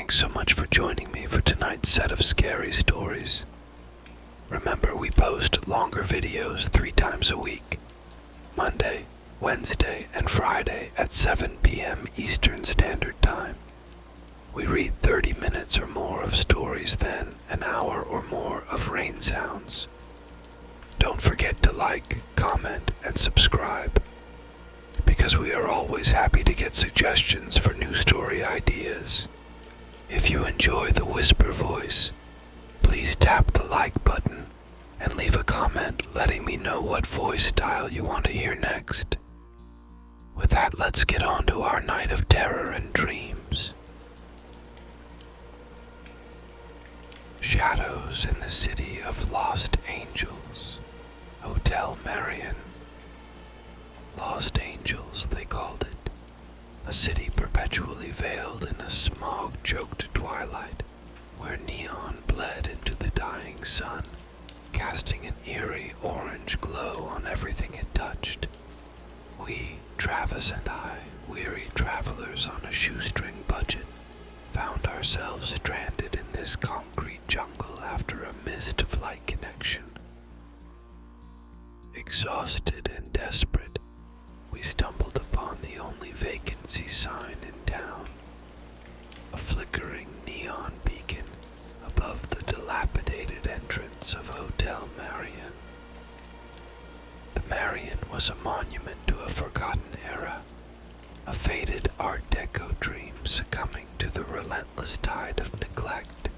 Thanks so much for joining me for tonight's set of scary stories. Remember, we post longer videos 3 times a week, Monday, Wednesday, and Friday at 7 p.m. Eastern Standard Time. We read 30 minutes or more of stories, then an hour or more of rain sounds. Don't forget to like, comment, and subscribe, because we are always happy to get suggestions for new story ideas. If you enjoy the whisper voice, please tap the like button and leave a comment letting me know what voice style you want to hear next. With that, let's get on to our night of terror and dreams. Shadows in the City of Lost Angels, Hotel Marion. Lost Angels, they called it. A city perpetually veiled in a smog-choked twilight, where neon bled into the dying sun, casting an eerie orange glow on everything it touched. We, Travis and I, weary travelers on a shoestring budget, found ourselves stranded in this concrete jungle after a missed flight connection. Exhausted and desperate, we stumbled upon the only vacancy sign in town, a flickering neon beacon above the dilapidated entrance of Hotel Marion. The Marion was a monument to a forgotten era, a faded Art Deco dream succumbing to the relentless tide of neglect.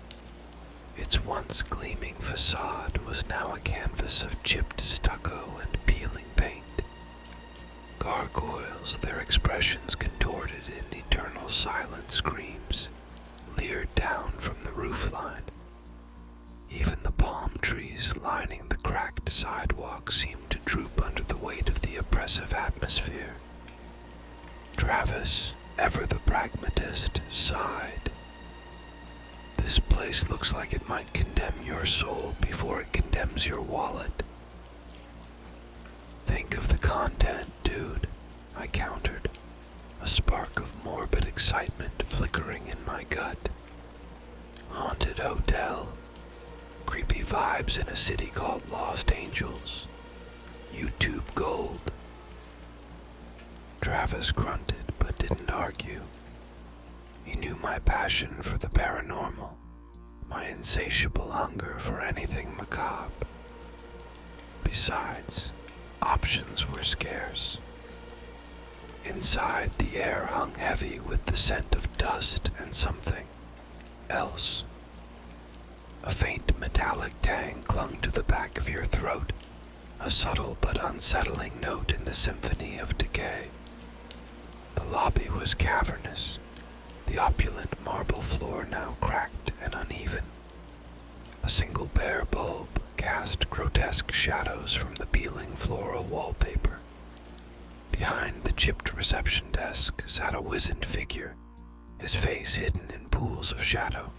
Its once gleaming facade was now a canvas of chipped stucco and peeling paint. Gargoyles, their expressions contorted in eternal silent screams, leered down from the roofline. Even the palm trees lining the cracked sidewalk seemed to droop under the weight of the oppressive atmosphere. Travis, ever the pragmatist, sighed. This place looks like it might condemn your soul before it condemns your wallet. Think of the content, dude, I countered, a spark of morbid excitement flickering in my gut. Haunted hotel, creepy vibes in a city called Lost Angels, YouTube gold. Travis grunted but didn't argue. He knew my passion for the paranormal, my insatiable hunger for anything macabre. Besides, options were scarce. Inside, the air hung heavy with the scent of dust and something else. A faint metallic tang clung to the back of your throat, a subtle but unsettling note in the symphony of decay. The lobby was cavernous, the opulent marble floor now cracked and uneven. A single bare bulb cast grotesque shadows from the peeling floral wallpaper. Behind the chipped reception desk sat a wizened figure, his face hidden in pools of shadow.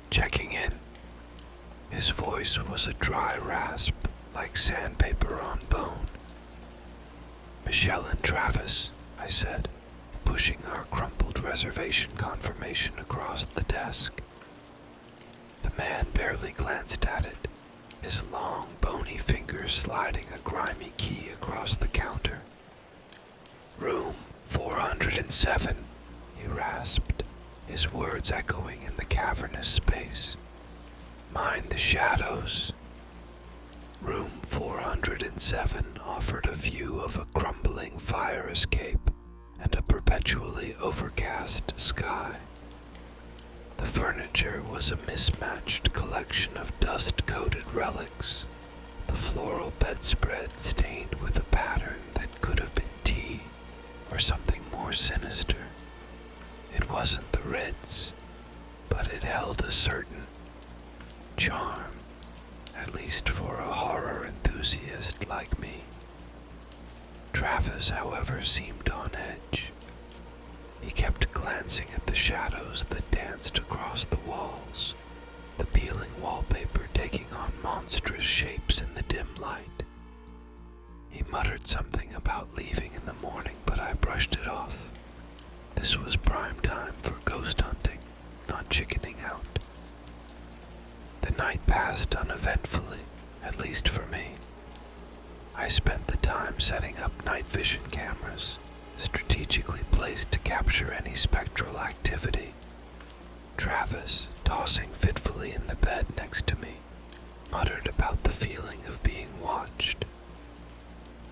Checking in. His voice was a dry rasp, like sandpaper on bone. "Michelle and Travis," I said, pushing our crumpled reservation confirmation across the desk. The man barely glanced at it, his long, bony fingers sliding a grimy key across the counter. "Room 407, he rasped, his words echoing in the cavernous space. "Mind the shadows." Room 407 offered a view of a crumbling fire escape and a perpetually overcast sky. The furniture was a mismatched collection of dust-coated relics, the floral bedspread stained with a pattern that could have been tea or something more sinister. It wasn't the Ritz, but it held a certain charm, at least for a horror enthusiast like me. Travis, however, seemed on edge. He kept glancing at the shadows that danced across the walls, the peeling wallpaper taking on monstrous shapes in the dim light. He muttered something about leaving in the morning, but I brushed it off. This was prime time for ghost hunting, chickening out. The night passed uneventfully, at least for me. I spent the time setting up night vision cameras, strategically placed to capture any spectral activity. Travis, tossing fitfully in the bed next to me, muttered about the feeling of being watched.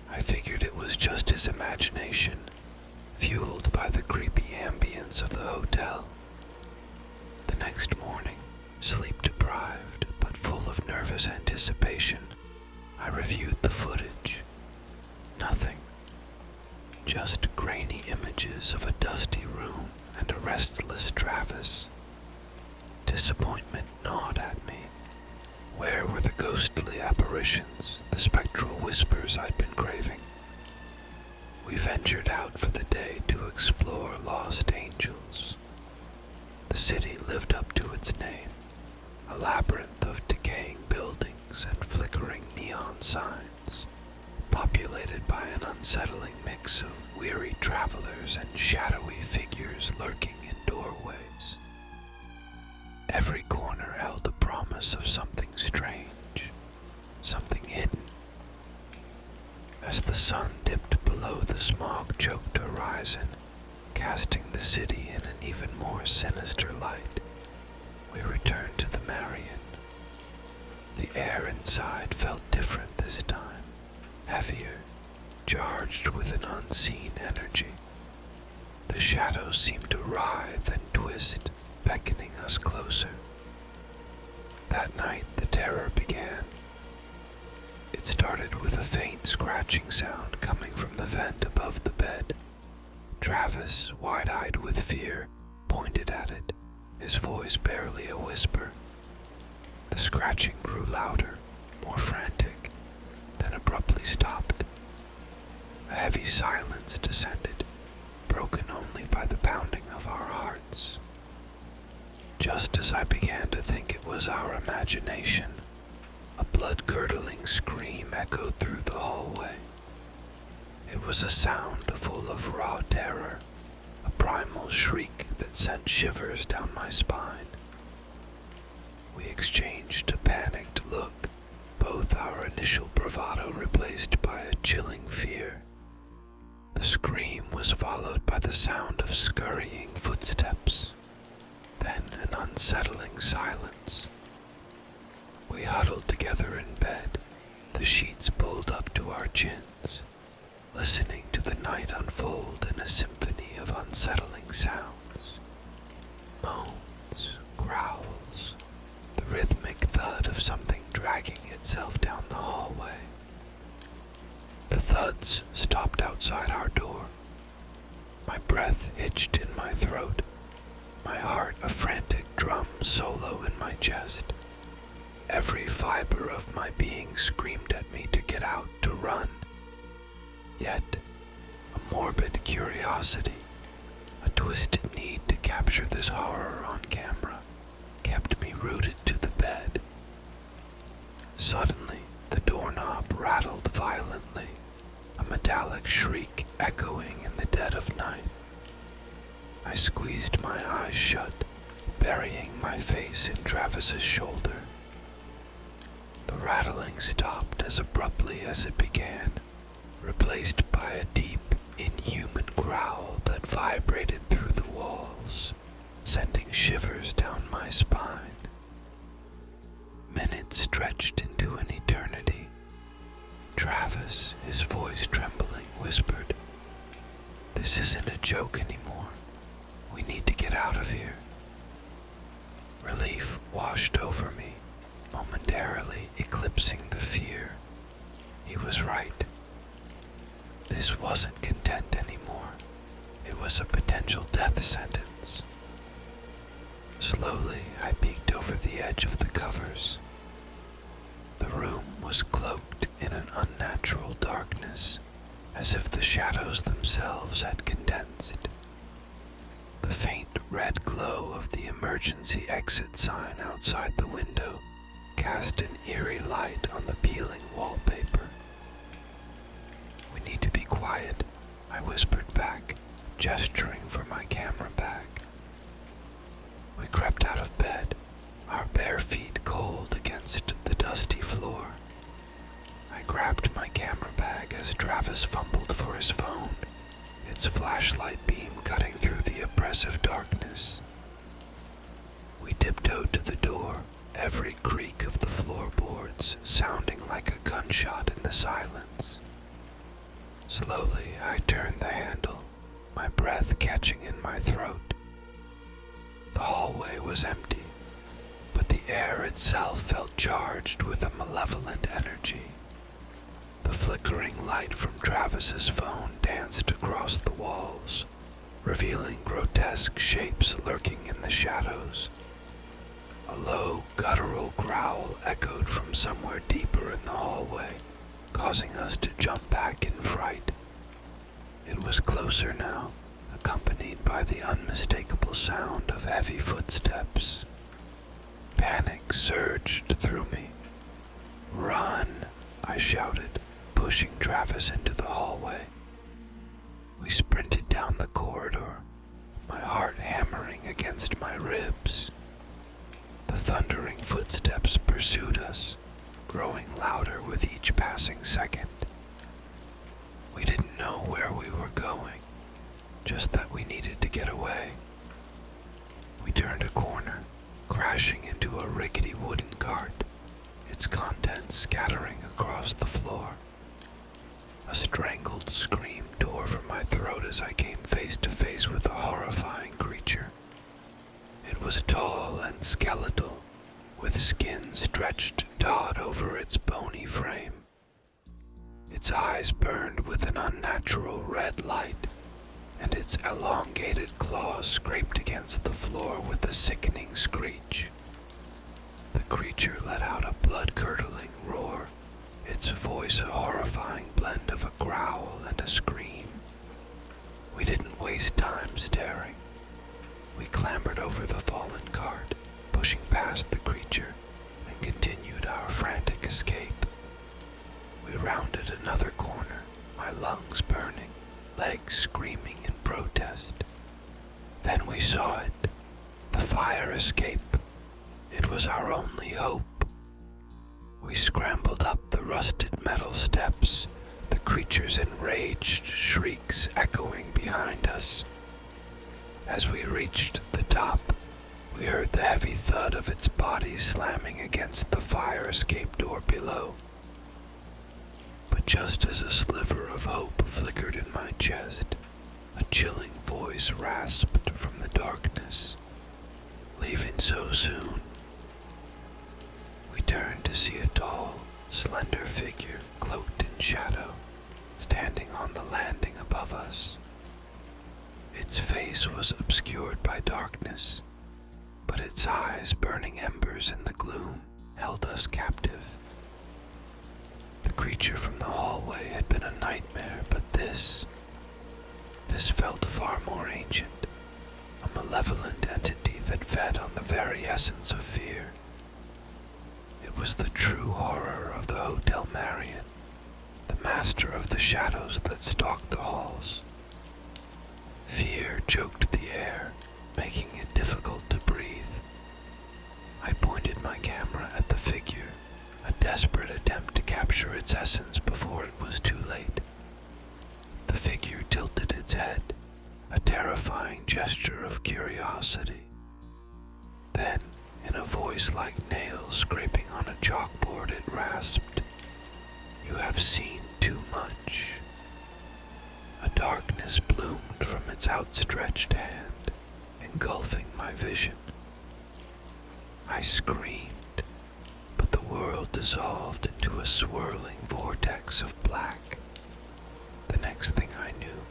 I figured it was just his imagination, fueled by the creepy ambience of the hotel. The next morning, sleep-deprived but full of nervous anticipation, I reviewed the footage. Nothing. Just grainy images of a dusty room and a restless Travis. Disappointment gnawed at me. Where were the ghostly apparitions, the spectral whispers I'd been craving? We ventured out for the day to explore Lost Angels. The city lived up to its name, a labyrinth of decaying buildings and flickering neon signs, populated by an unsettling mix of weary travelers and shadowy figures lurking in doorways. Every corner held the promise of something strange, something hidden. As the sun dipped below the smog-choked horizon, casting the city in an even more sinister light, we returned to the Marion. The air inside felt different this time, heavier, charged with an unseen energy. The shadows seemed to writhe and twist, beckoning us closer. That night the terror began. It started with a faint scratching sound coming from the vent above the bed. Travis, wide-eyed with fear, pointed at it, his voice barely a whisper. The scratching grew louder, more frantic, then abruptly stopped. A heavy silence descended, broken only by the pounding of our hearts. Just as I began to think it was our imagination, a blood-curdling scream echoed through the hallway. It was a sound full of raw terror, a primal shriek that sent shivers down my spine. We exchanged a panicked look, both our initial bravado replaced by a chilling fear. The scream was followed by the sound of scurrying footsteps, then an unsettling silence. We huddled together in bed, the sheets pulled up to our chins, listening to the night unfold in a symphony of unsettling sounds. Moans, growls, the rhythmic thud of something dragging itself down the hallway. The thuds stopped outside our door. My breath hitched in my throat, my heart a frantic drum solo in my chest. Every fiber of my being screamed at me to get out, to run. Yet, a morbid curiosity, a twisted need to capture this horror on camera, kept me rooted to the bed. Suddenly, the doorknob rattled violently, a metallic shriek echoing in the dead of night. I squeezed my eyes shut, burying my face in Travis's shoulder. The rattling stopped as abruptly as it began, replaced by a deep, inhuman growl that vibrated through the walls, sending shivers down my spine. Minutes stretched into an eternity. Travis, his voice trembling, whispered, "This isn't a joke anymore. We need to get out of here." Relief washed over me, momentarily eclipsing the fear. He was right. This wasn't content anymore. It was a potential death sentence. Slowly, I peeked over the edge of the covers. The room was cloaked in an unnatural darkness, as if the shadows themselves had condensed. The faint red glow of the emergency exit sign outside the window cast an eerie light on the peeling wallpaper. "We need to be quiet," I whispered back, gesturing for my camera bag. We crept crept out of bed, our bare feet cold against the dusty floor. I grabbed my camera bag as Travis fumbled for his phone, its flashlight beam cutting through the oppressive darkness. We tiptoed to the door, every creak of the floorboards sounding like a gunshot in the silence. Slowly, I turned the handle, my breath catching in my throat. The hallway was empty, but the air itself felt charged with a malevolent energy. The flickering light from Travis's phone danced across the walls, revealing grotesque shapes lurking in the shadows. A low, guttural growl echoed from somewhere deeper in the hallway, causing us to jump back in fright. It was closer now, accompanied by the unmistakable sound of heavy footsteps. Panic surged through me. "Run!" I shouted, pushing Travis into the hallway. We sprinted down the corridor, my heart hammering against my ribs. The thundering footsteps pursued us, growing louder with each passing second. We didn't know where we were going, just that we needed to get away. We turned a corner, crashing into a rickety wooden cart, its contents scattering across the floor. A strangled scream tore from my throat as I came face to face with a horrifying creature. It was tall and skeletal, with skin stretched taut over its bony frame. Its eyes burned with an unnatural red light, and its elongated claws scraped against the floor with a sickening screech. The creature let out a blood-curdling roar, its voice a horrifying blend of a growl and a scream. We didn't waste time staring. We clambered over the fallen cart, pushing past the creature, and continued our frantic escape. We rounded another corner, my lungs burning, legs screaming in protest. Then we saw it, the fire escape. It was our only hope. We scrambled up the rusted metal steps, the creature's enraged shrieks echoing behind us. As we reached the top, we heard the heavy thud of its body slamming against the fire escape door below. But just as a sliver of hope flickered in my chest, a chilling voice rasped from the darkness. "Leaving so soon?" We turned to see a tall, slender figure cloaked in shadow, standing on the landing above us. Its face was obscured by darkness, but its eyes, burning embers in the gloom, held us captive. The creature from the hallway had been a nightmare, but this felt far more ancient, a malevolent entity that fed on the very essence of fear. It was the true horror of the Hotel Marion, the master of the shadows that stalked the halls. Fear choked the air, making it difficult to breathe. I pointed my camera at the figure, a desperate attempt to capture its essence before it was too late. The figure tilted its head, a terrifying gesture of curiosity. Then, in a voice like nails scraping on a chalkboard, it rasped, "You have seen too much." A darkness bloomed from its outstretched hand, engulfing my vision. I screamed, but the world dissolved into a swirling vortex of black. The next thing I knew,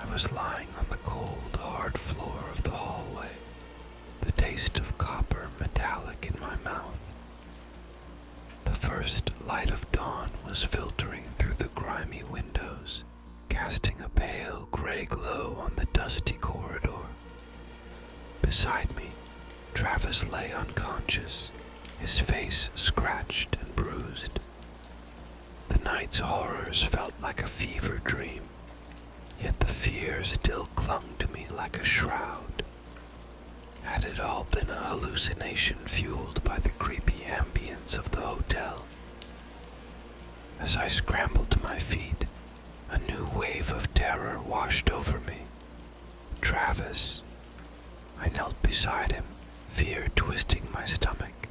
I was lying on the cold, hard floor of the hallway, the taste of copper metallic in my mouth. The first light of dawn was filtering through the grimy windows, casting a pale gray glow on the dusty corridor. Beside me, Travis lay unconscious, his face scratched and bruised. The night's horrors felt like a fever dream, yet the fear still clung to me like a shroud. Had it all been a hallucination fueled by the creepy ambience of the hotel? As I scrambled to my feet, a new wave of terror washed over me. Travis. I knelt beside him, fear twisting my stomach.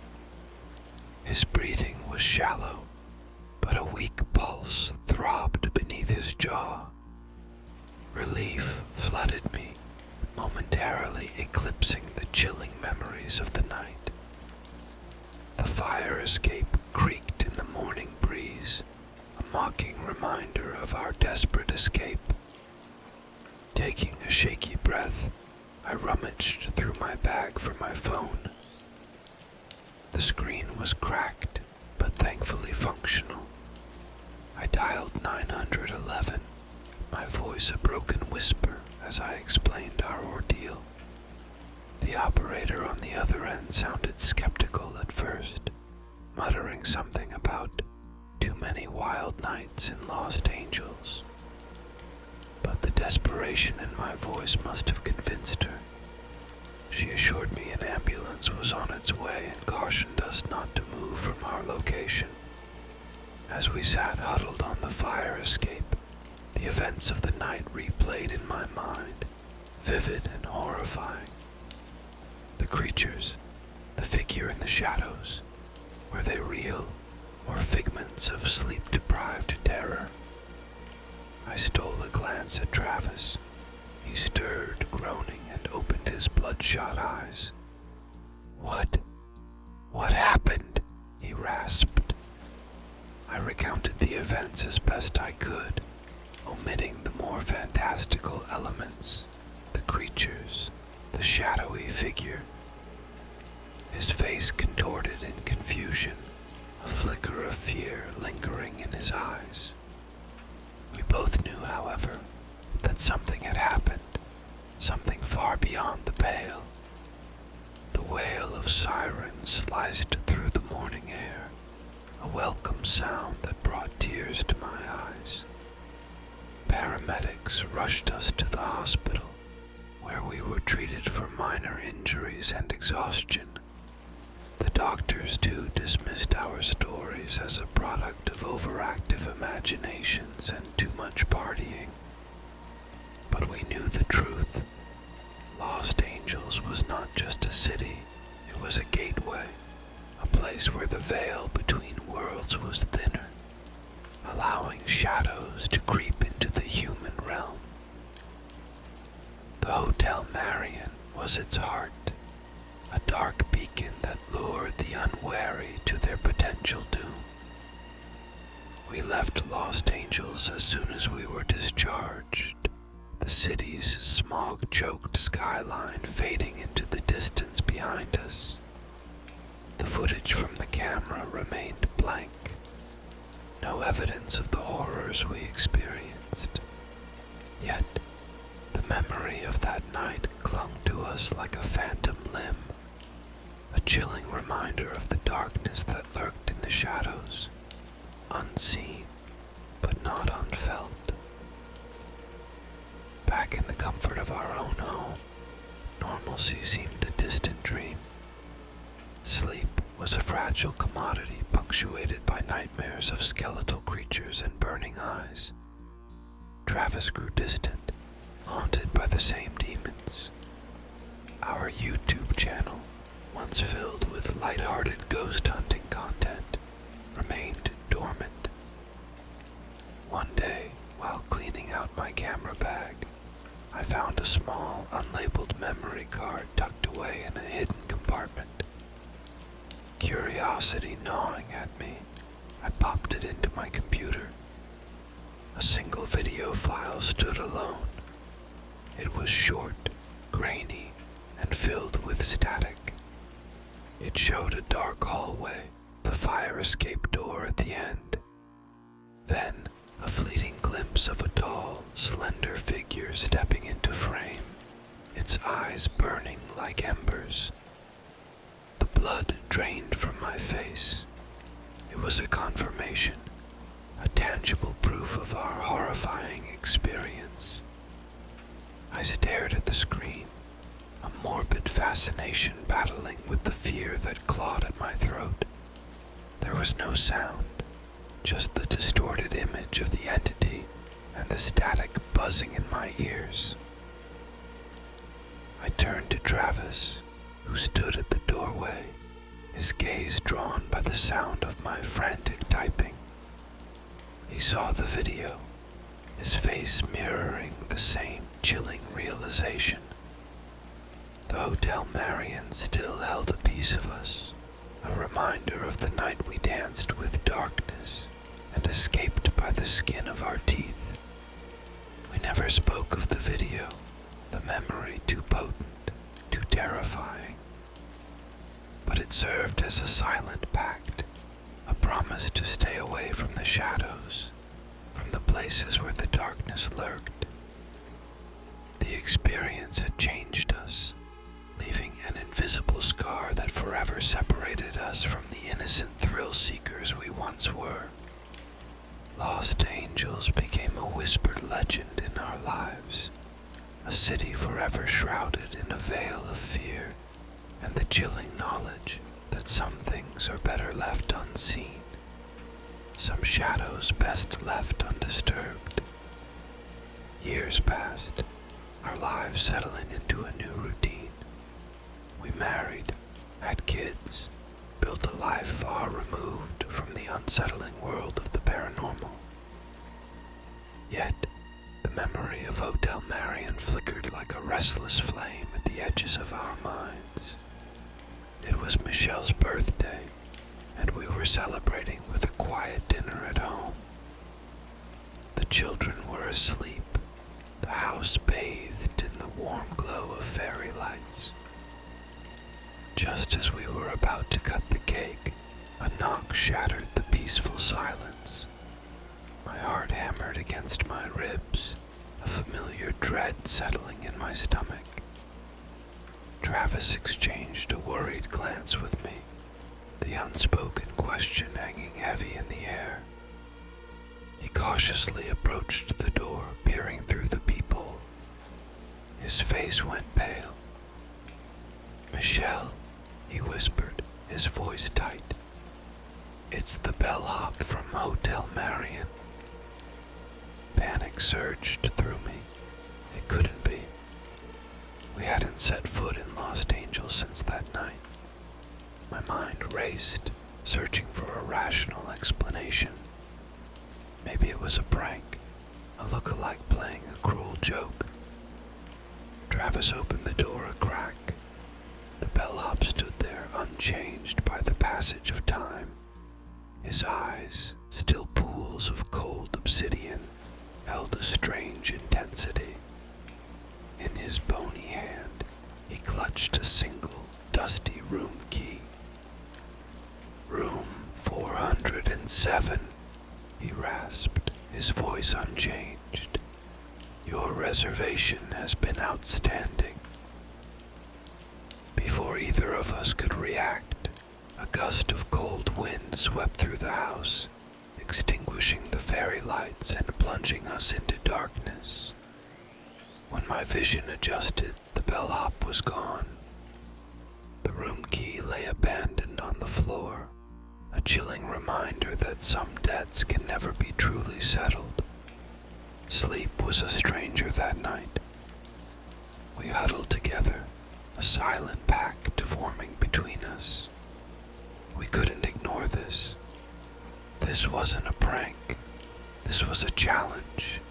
His breathing was shallow, but a weak pulse throbbed beneath his jaw. Relief flooded me, momentarily eclipsing the chilling memories of the night. The fire escape creaked in the morning breeze, a mocking reminder of our desperate escape. Taking a shaky breath, I rummaged through my bag for my phone. The screen was cracked, but thankfully functional. I dialed 911, my voice a broken whisper as I explained our ordeal. The operator on the other end sounded skeptical at first, muttering something about too many wild nights in Lost Angels. But the desperation in my voice must have convinced her. She assured me an ambulance was on its way and cautioned us not to move from our location. As we sat huddled on the fire escape, the events of the night replayed in my mind, vivid and horrifying. The creatures, the figure in the shadows, were they real or figments of sleep-deprived terror? I stole a glance at Travis. He stirred, groaning, and opened his bloodshot eyes. What happened?" he rasped. I recounted the events as best I could, omitting the more fantastical elements, the creatures, the shadowy figure. His face contorted in confusion, a flicker of fear lingering in his eyes. We both knew, however, that something had happened, something far beyond the pale. The wail of sirens sliced through the morning air, a welcome sound that brought tears to my eyes. Paramedics rushed us to the hospital, where we were treated for minor injuries and exhaustion. The doctors, too, dismissed our stories as a product of overactive imaginations and too much partying. But we knew the truth. Lost Angels was not just a city, it was a gateway, a place where the veil between worlds was thinner, allowing shadows to creep into the human realm. The Hotel Marion was its heart, a dark beacon that lured the unwary to their potential doom. We left Lost Angels as soon as we were discharged, the city's smog-choked skyline fading into the distance behind us. The footage from the camera remained blank, no evidence of the horrors we experienced. Yet, the memory of that night clung to us like a phantom limb, a chilling reminder of the darkness that lurked in the shadows, unseen but not unfelt. Back in the comfort of our own home, normalcy seemed a distant dream. Sleep was a fragile commodity punctuated by nightmares of skeletal creatures and burning eyes. Travis grew distant, haunted by the same demons. Our YouTube channel, once filled with lighthearted ghost hunting content, remained dormant. One day, while cleaning out my camera bag, I found a small, unlabeled memory card tucked away in a hidden compartment. Curiosity gnawing at me, I popped it into my computer. A single video file stood alone. It was short, grainy, and filled with static. It showed a dark hallway, the fire escape door at the end. Then, a fleeting glimpse of a tall, slender figure stepping into frame, its eyes burning like embers. The blood drained from my face. It was a confirmation, a tangible proof of our horrifying experience. I stared at the screen, a morbid fascination battling with the fear that clawed at my throat. There was no sound, just the distorted image of the entity and the static buzzing in my ears. I turned to Travis, who stood at the doorway, his gaze drawn by the sound of my frantic typing. He saw the video, his face mirroring the same chilling realization. The Hotel Marion still held a piece of us, a reminder of the night we danced with darkness and escaped by the skin of our teeth. We never spoke of the video, the memory too potent, too terrifying. But it served as a silent pact, a promise to stay away from the shadows, from the places where the darkness lurked. The experience had changed us, leaving an invisible scar that forever separated us from the innocent thrill-seekers we once were. Lost Angels became a whispered legend in our lives, a city forever shrouded in a veil of fear and the chilling knowledge that some things are better left unseen, some shadows best left undisturbed. Years passed, our lives settling into a new routine. We married, had kids, built a life far removed from the unsettling world of the paranormal. Yet, the memory of Hotel Marion flickered like a restless flame at the edges of our minds. It was Michelle's birthday, and we were celebrating with a quiet dinner at home. The children were asleep, the house bathed in the warm glow of fairy lights. Just as we were about to cut the cake, a knock shattered the peaceful silence. My heart hammered against my ribs, a familiar dread settling in my stomach. Travis exchanged a worried glance with me, the unspoken question hanging heavy in the air. He cautiously approached the door, peering through the peephole. His face went pale. "Michelle," he whispered, his voice tight. "It's the bellhop from Hotel Marion." Panic surged through me. It couldn't be. We hadn't set foot in Lost Angels since that night. My mind raced, searching for a rational explanation. Maybe it was a prank, a look-alike playing a cruel joke. Travis opened the door a crack. The bellhop stood there unchanged by the passage of time. His eyes, still pools of cold obsidian, held a strange intensity. In his bony hand, he clutched a single, dusty room key. "Room 407, he rasped, his voice unchanged. "Your reservation has been outstanding." Before either of us could react, a gust of cold wind swept through the house, extinguishing the fairy lights and plunging us into darkness. When my vision adjusted, the bellhop was gone. The room key lay abandoned on the floor, a chilling reminder that some debts can never be truly settled. Sleep was a stranger that night. We huddled together, a silent pact forming between us. We couldn't ignore this. This wasn't a prank. This was a challenge,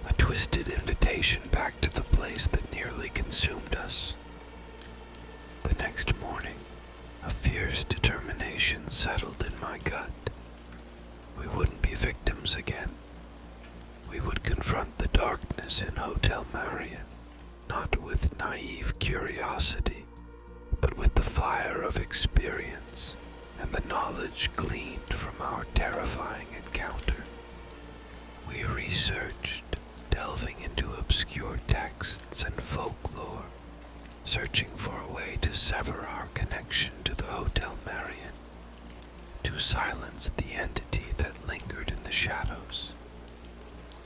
a twisted invitation back to the place that nearly consumed us. The next morning, a fierce determination settled in my gut. We wouldn't be victims again. We would confront the darkness in Hotel Marion, not with naive curiosity, but with the fire of experience and the knowledge gleaned from our terrifying encounter. We researched, delving into obscure texts and folklore, searching for a way to sever our connection to the Hotel Marion, to silence the entity that lingered in the shadows.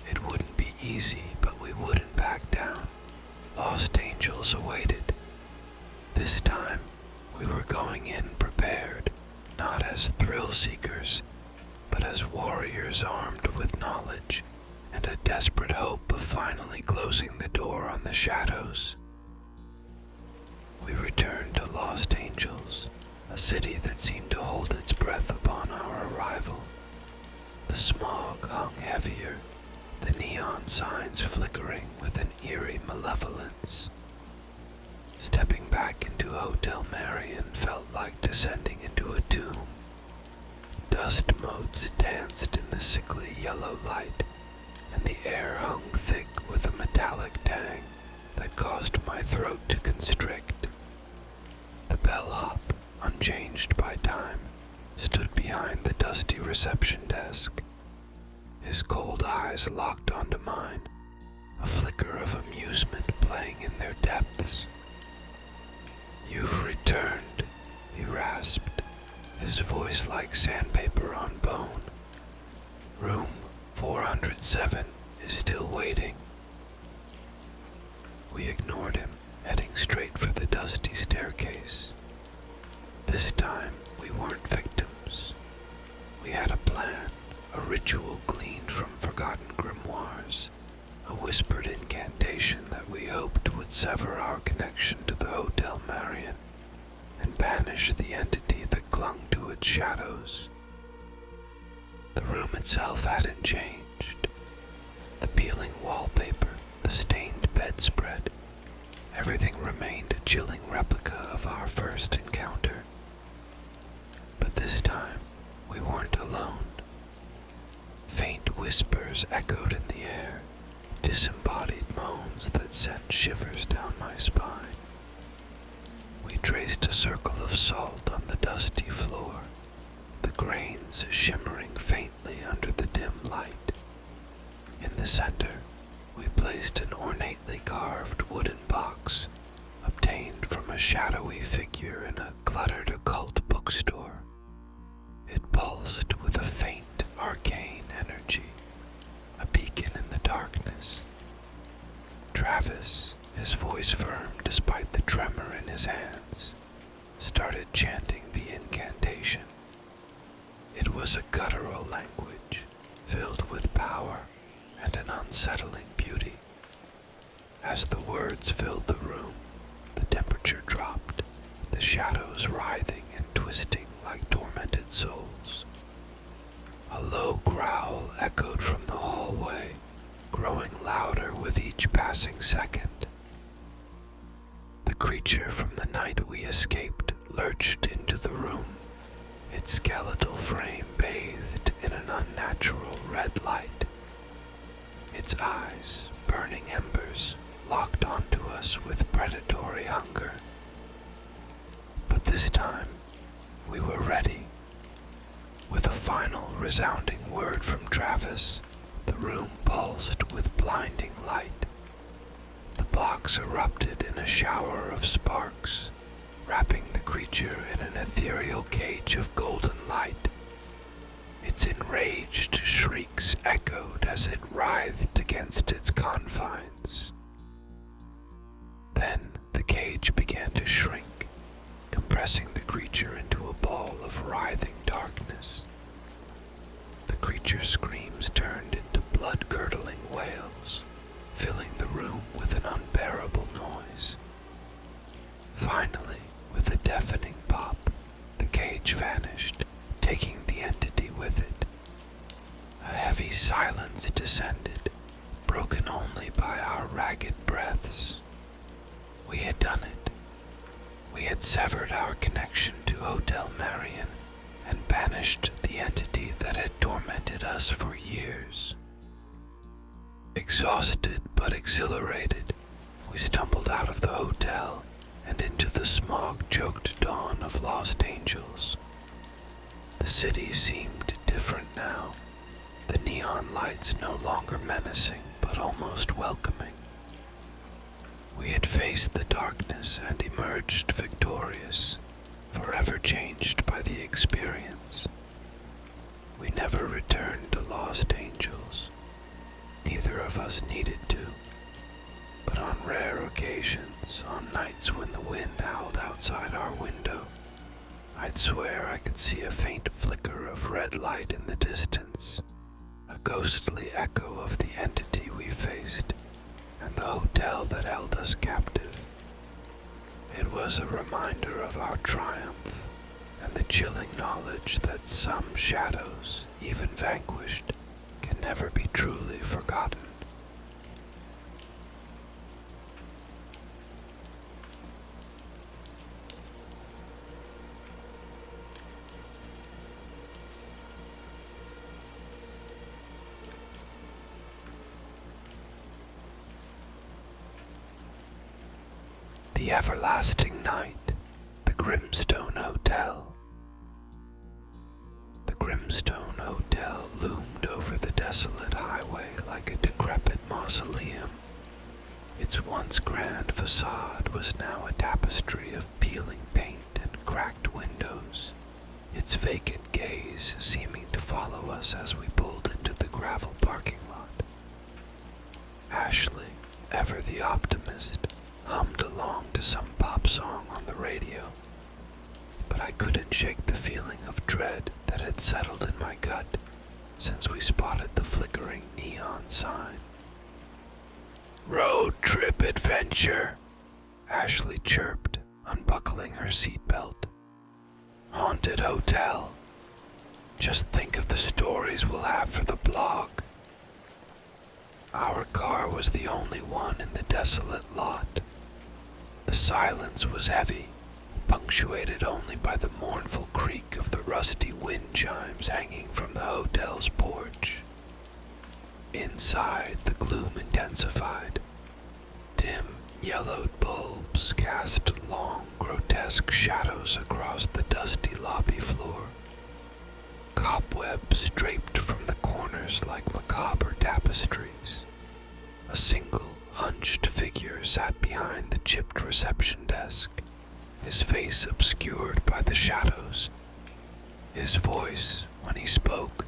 It wouldn't be easy, but we wouldn't back down. Lost Angels awaited, This time, we were going in prepared, not as thrill seekers, but as warriors armed with knowledge and a desperate hope of finally closing the door on the shadows. We returned to Lost Angels, a city that seemed to hold its breath upon our arrival. The smog hung heavier, the neon signs flickering with an eerie malevolence. Stepping back into Hotel Marion felt like descending into a tomb. Dust motes danced in the sickly yellow light, and the air hung thick with a metallic tang that caused my throat to constrict. The bellhop, unchanged by time, stood behind the dusty reception desk. His cold eyes locked onto mine, a flicker of amusement playing in their depths. "You've returned," he rasped, his voice like sandpaper on bone. "Room 407 is still waiting." We ignored him, heading straight for the dusty staircase. This time, we weren't victims. We had a plan, a ritual gleaned from forgotten grimoires, a whispered incantation that we hoped would sever our connection to the Hotel Marion and banish the entity that clung to its shadows. The room itself hadn't changed. The peeling wallpaper, the stained bedspread, everything remained a chilling replica of our first encounter. But this time, we weren't alone. Faint whispers echoed in the air, disembodied moans that sent shivers down my spine. We traced a circle of salt on the dusty floor, the grains shimmering faintly under the dim light. In the center, we placed an ornately carved wooden box, obtained from a shadowy figure in a cluttered occult bookstore. It pulsed with a faint, arcane energy, a beacon in the darkness. Travis, his voice firm despite the tremor in his hands, started chanting the incantation. It was a guttural language, filled with power and an unsettling beauty. As the words filled the room, the temperature dropped, the shadows writhing and twisting like tormented souls. A low growl echoed from the hallway, growing louder with each passing second. The creature from the night we escaped lurched into the room, its skeletal frame bathed in an unnatural red light. Its eyes, burning embers, locked onto us with predatory hunger. But this time, we were ready. With a final resounding word from Travis, the room pulsed with blinding light. The box erupted in a shower of sparks, wrapping the creature in an ethereal cage of golden light. Its enraged shrieks echoed as it writhed against its confines. Then the cage began to shrink, compressing the creature into a ball of writhing darkness. The creature's screams turned into blood-curdling wails, filling the room with an unbearable noise. Finally, with a deafening pop, the cage vanished, taking the entity with it. A heavy silence descended, broken only by our ragged breaths. We had done it. We had severed our connection to Hotel Marion and banished the entity that had tormented us for years. Exhausted but exhilarated, we stumbled out of the hotel and into the smog-choked dawn of Lost Angels. The city seemed different now, the neon lights no longer menacing but almost welcoming. We had faced the darkness and emerged victorious, forever changed by the experience. We never returned to Lost Angels. Neither of us needed to, but on rare occasions, on nights when the wind howled outside, I'd swear I could see a faint flicker of red light in the distance, a ghostly echo of the entity we faced, and the hotel that held us captive. It was a reminder of our triumph, and the chilling knowledge that some shadows, even vanquished, can never be truly forgotten. The everlasting night, the Grimstone Hotel. The Grimstone Hotel loomed over the desolate highway like a decrepit mausoleum. Its once grand facade was now a tapestry of peeling paint and cracked windows, its vacant gaze seeming to follow us as we pulled into the gravel parking lot. Ashley, ever the optimist, hummed along to some pop song on the radio, but I couldn't shake the feeling of dread that had settled in my gut since we spotted the flickering neon sign. "Road trip adventure," Ashley chirped, unbuckling her seatbelt. "Haunted hotel. Just think of the stories we'll have for the blog." Our car was the only one in the desolate lot. The silence was heavy, punctuated only by the mournful creak of the rusty wind chimes hanging from the hotel's porch. Inside, the gloom intensified. Dim, yellowed bulbs cast long, grotesque shadows across the dusty lobby floor. Cobwebs draped from the corners like macabre tapestries. A single, hunched figure sat behind the chipped reception desk, his face obscured by the shadows. His voice, when he spoke,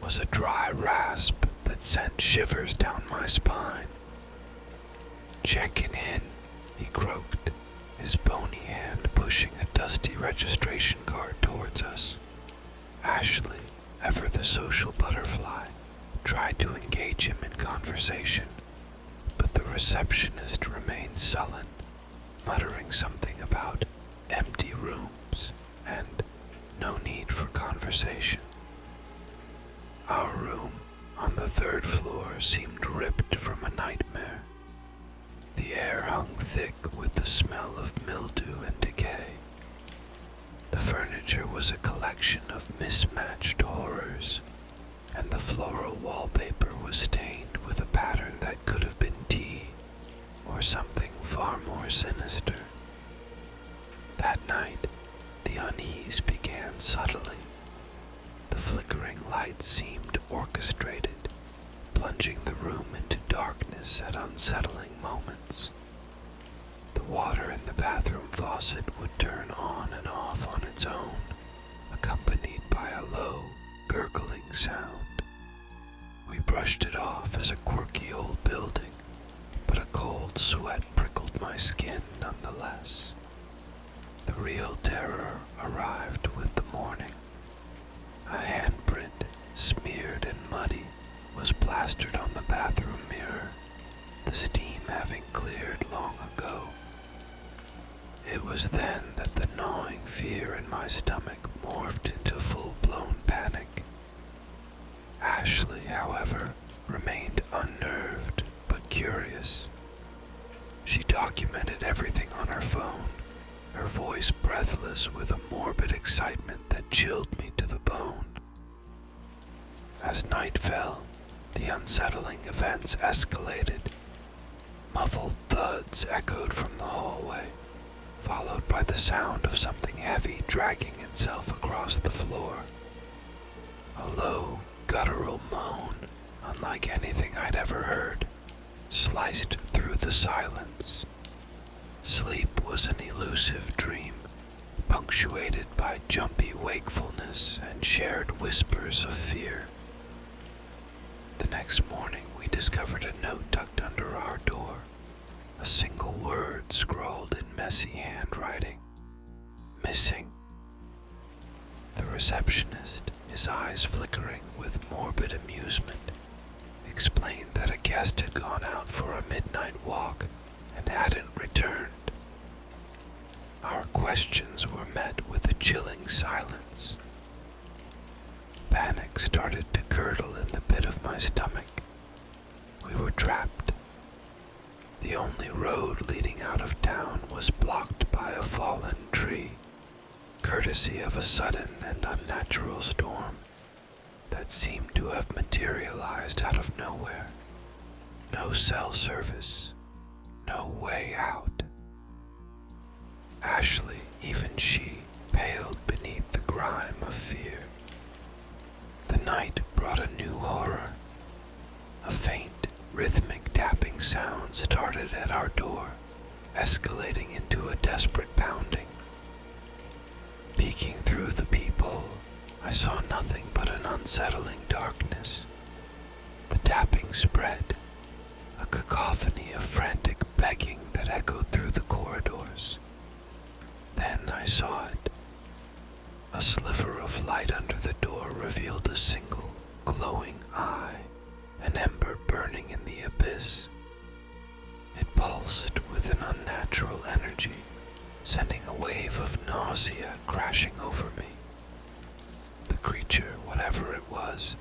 was a dry rasp that sent shivers down my spine. "Checking in," he croaked, his bony hand pushing a dusty registration card towards us. Ashley, ever the social butterfly, tried to engage him in conversation, but the receptionist remained sullen, muttering something about empty rooms and no need for conversation. Our room on the third floor seemed ripped from a nightmare. The air hung thick with the smell of mildew and decay. The furniture was a collection of mismatched horrors, and the floral wallpaper was stained with a pattern that could have been tea or something far more sinister. That night, the unease began subtly. The flickering light seemed orchestrated, plunging the room into darkness at unsettling moments. The water in the bathroom faucet would turn on and off on its own, accompanied by a low, gurgling sound. We brushed it off as a quirky old building, but a cold sweat prickled my skin nonetheless. The real terror arrived with the morning. A handprint, smeared and muddy, was plastered on the bathroom mirror, the steam having cleared long ago. It was then that the gnawing fear in my stomach morphed into full-blown panic. Ashley, however, remained unnerved but curious. She documented everything on her phone, her voice breathless with a morbid excitement that chilled me to the bone. As night fell, the unsettling events escalated. Muffled thuds echoed from the hallway, followed by the sound of something heavy dragging itself across the floor. A low, guttural moan, unlike anything I'd ever heard, sliced through the silence. Sleep was an elusive dream, punctuated by jumpy wakefulness and shared whispers of fear. The next morning, we discovered a note tucked under our door, a single word scrawled in messy handwriting: "Missing." receptionist, his eyes flickering with morbid amusement, explained that a guest had gone out for a midnight walk and hadn't returned. Our questions were met with a chilling silence. Panic started to curdle in the pit of my stomach. We were trapped. The only road leading out of town was blocked by a fallen tree, courtesy of a sudden and unnatural storm that seemed to have materialized out of nowhere. No cell service, no way out. Ashley, even she, paled beneath the grime of fear. The night brought a new horror. A faint, rhythmic tapping sound started at our door, escalating into a desperate pounding. Peeking through the peephole, I saw nothing but an unsettling darkness. The tapping spread, a cacophony of frantic begging that echoed through the corridors. Then I saw it. A sliver of light under the door revealed a single, glowing eye, an ember burning in the abyss. It pulsed with an unnatural energy, sending a wave of nausea crashing over me. The creature, whatever it was,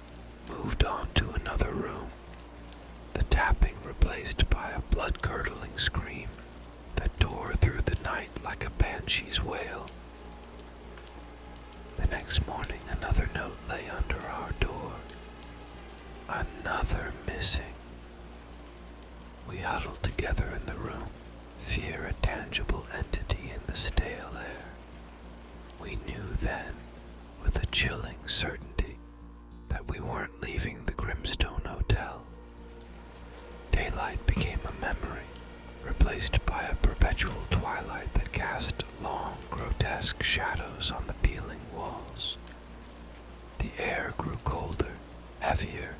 moved on to another room, the tapping replaced by a blood-curdling scream that tore through the night like a banshee's wail. The next morning, another note lay under our door. Another missing. We huddled together in the room, fear a tangible entity in the stale air. We knew then, with a chilling certainty, that we weren't leaving the Grimstone Hotel. Daylight became a memory, replaced by a perpetual twilight that cast long, grotesque shadows on the peeling walls. The air grew colder, heavier,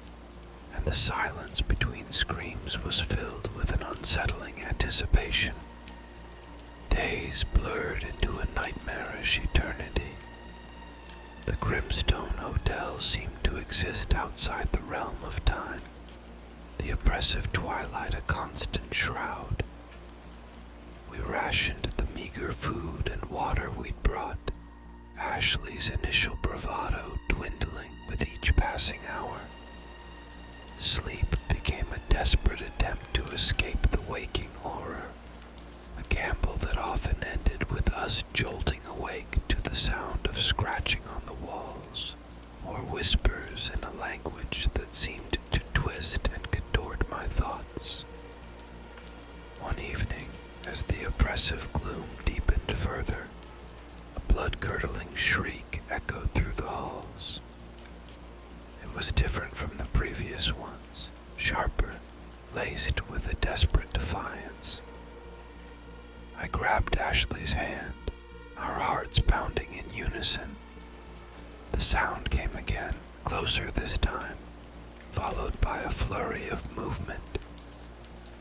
and the silence between screams was filled with an unsettling anticipation. Days blurred into a nightmarish eternity. The Grimstone Hotel seemed to exist outside the realm of time, the oppressive twilight a constant shroud. We rationed the meager food and water we'd brought, Ashley's initial bravado dwindling with each passing hour. Sleep became a desperate attempt to escape the waking horror, a gamble that often ended with us jolting awake to the sound of scratching on the walls, or whispers in a language that seemed to twist and contort my thoughts. One evening, as the oppressive gloom deepened further, a blood-curdling shriek echoed through the halls. It was different from the previous ones, sharper, laced with a desperate defiance. I grabbed Ashley's hand, our hearts pounding in unison. The sound came again, closer this time, followed by a flurry of movement.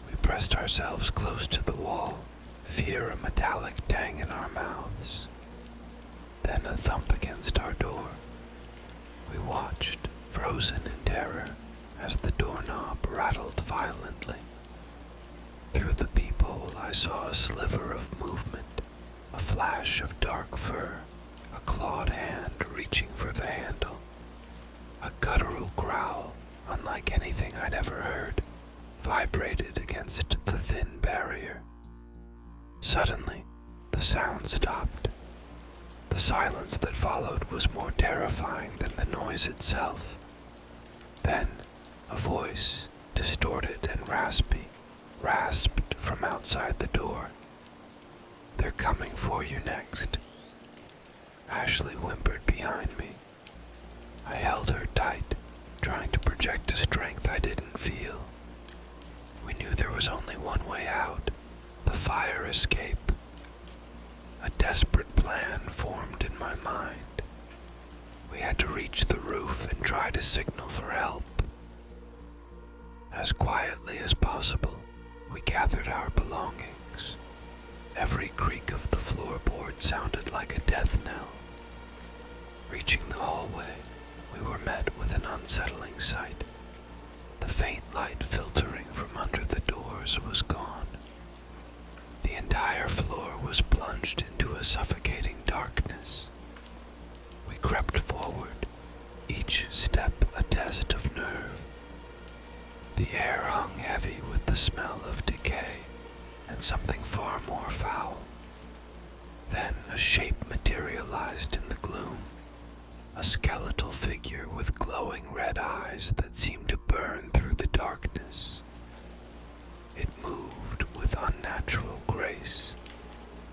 We pressed ourselves close to the wall, fear a metallic tang in our mouths. Then a thump against our door. We watched, frozen in terror, as the doorknob rattled violently. Through the peephole I saw a sliver of movement, a flash of dark fur, a clawed hand reaching for the handle. A guttural growl, unlike anything I'd ever heard, vibrated against the thin barrier. Suddenly, the sound stopped. The silence that followed was more terrifying than the noise itself. Then, a voice, distorted and raspy, rasped from outside the door. "They're coming for you next." Ashley whimpered behind me. I held her tight, trying to project a strength I didn't feel. We knew there was only one way out, the fire escape. A desperate plan formed in my mind. We had to reach the roof and try to signal for help. As quietly as possible, we gathered our belongings. Every creak of the floorboard sounded like a death knell. Reaching the hallway, we were met with an unsettling sight. The faint light filtering from under the doors was gone. The entire floor was plunged into a suffocating darkness. We crept forward, each step a test of nerve. The air hung heavy with the smell of decay and something far more foul. Then a shape materialized in the gloom, a skeletal figure with glowing red eyes that seemed to burn through the darkness. It moved with unnatural grace,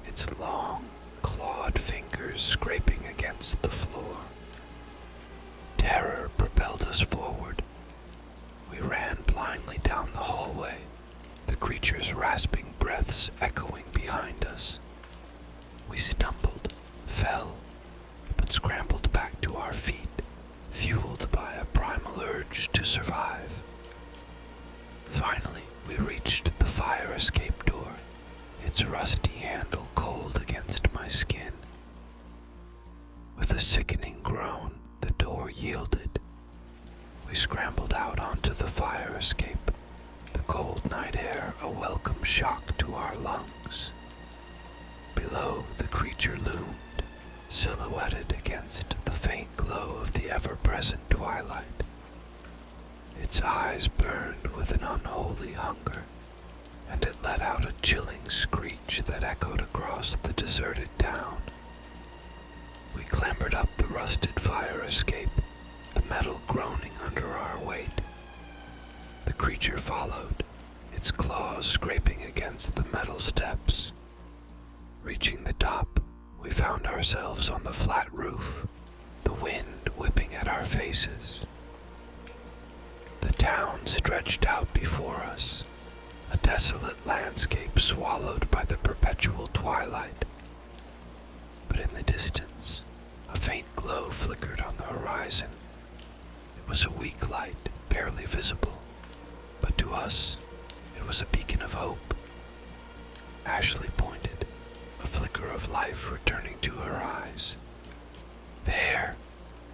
its long, clawed fingers scraping against the floor. Terror propelled us forward. We ran blindly down the hallway, the creature's rasping breaths echoing behind us. We stumbled, fell, but scrambled back to our feet, fueled by a primal urge to survive. Finally, we reached the fire escape door, its rusty handle cold against my skin. With a sickening groan, the door yielded. We scrambled out onto the fire escape, the cold night air a welcome shock to our lungs. Below, the creature loomed, silhouetted against the faint glow of the ever-present twilight. Its eyes burned with an unholy hunger, and it let out a chilling screech that echoed across the deserted town. We clambered up the rusted fire escape, the metal groaning under our weight. The creature followed, its claws scraping against the metal steps. Reaching the top, we found ourselves on the flat roof, the wind whipping at our faces. The town stretched out before us, a desolate landscape swallowed by the perpetual twilight. But in the distance, a faint glow flickered on the horizon. It was a weak light, barely visible, but to us, it was a beacon of hope. Ashley pointed, a flicker of life returning to her eyes. There,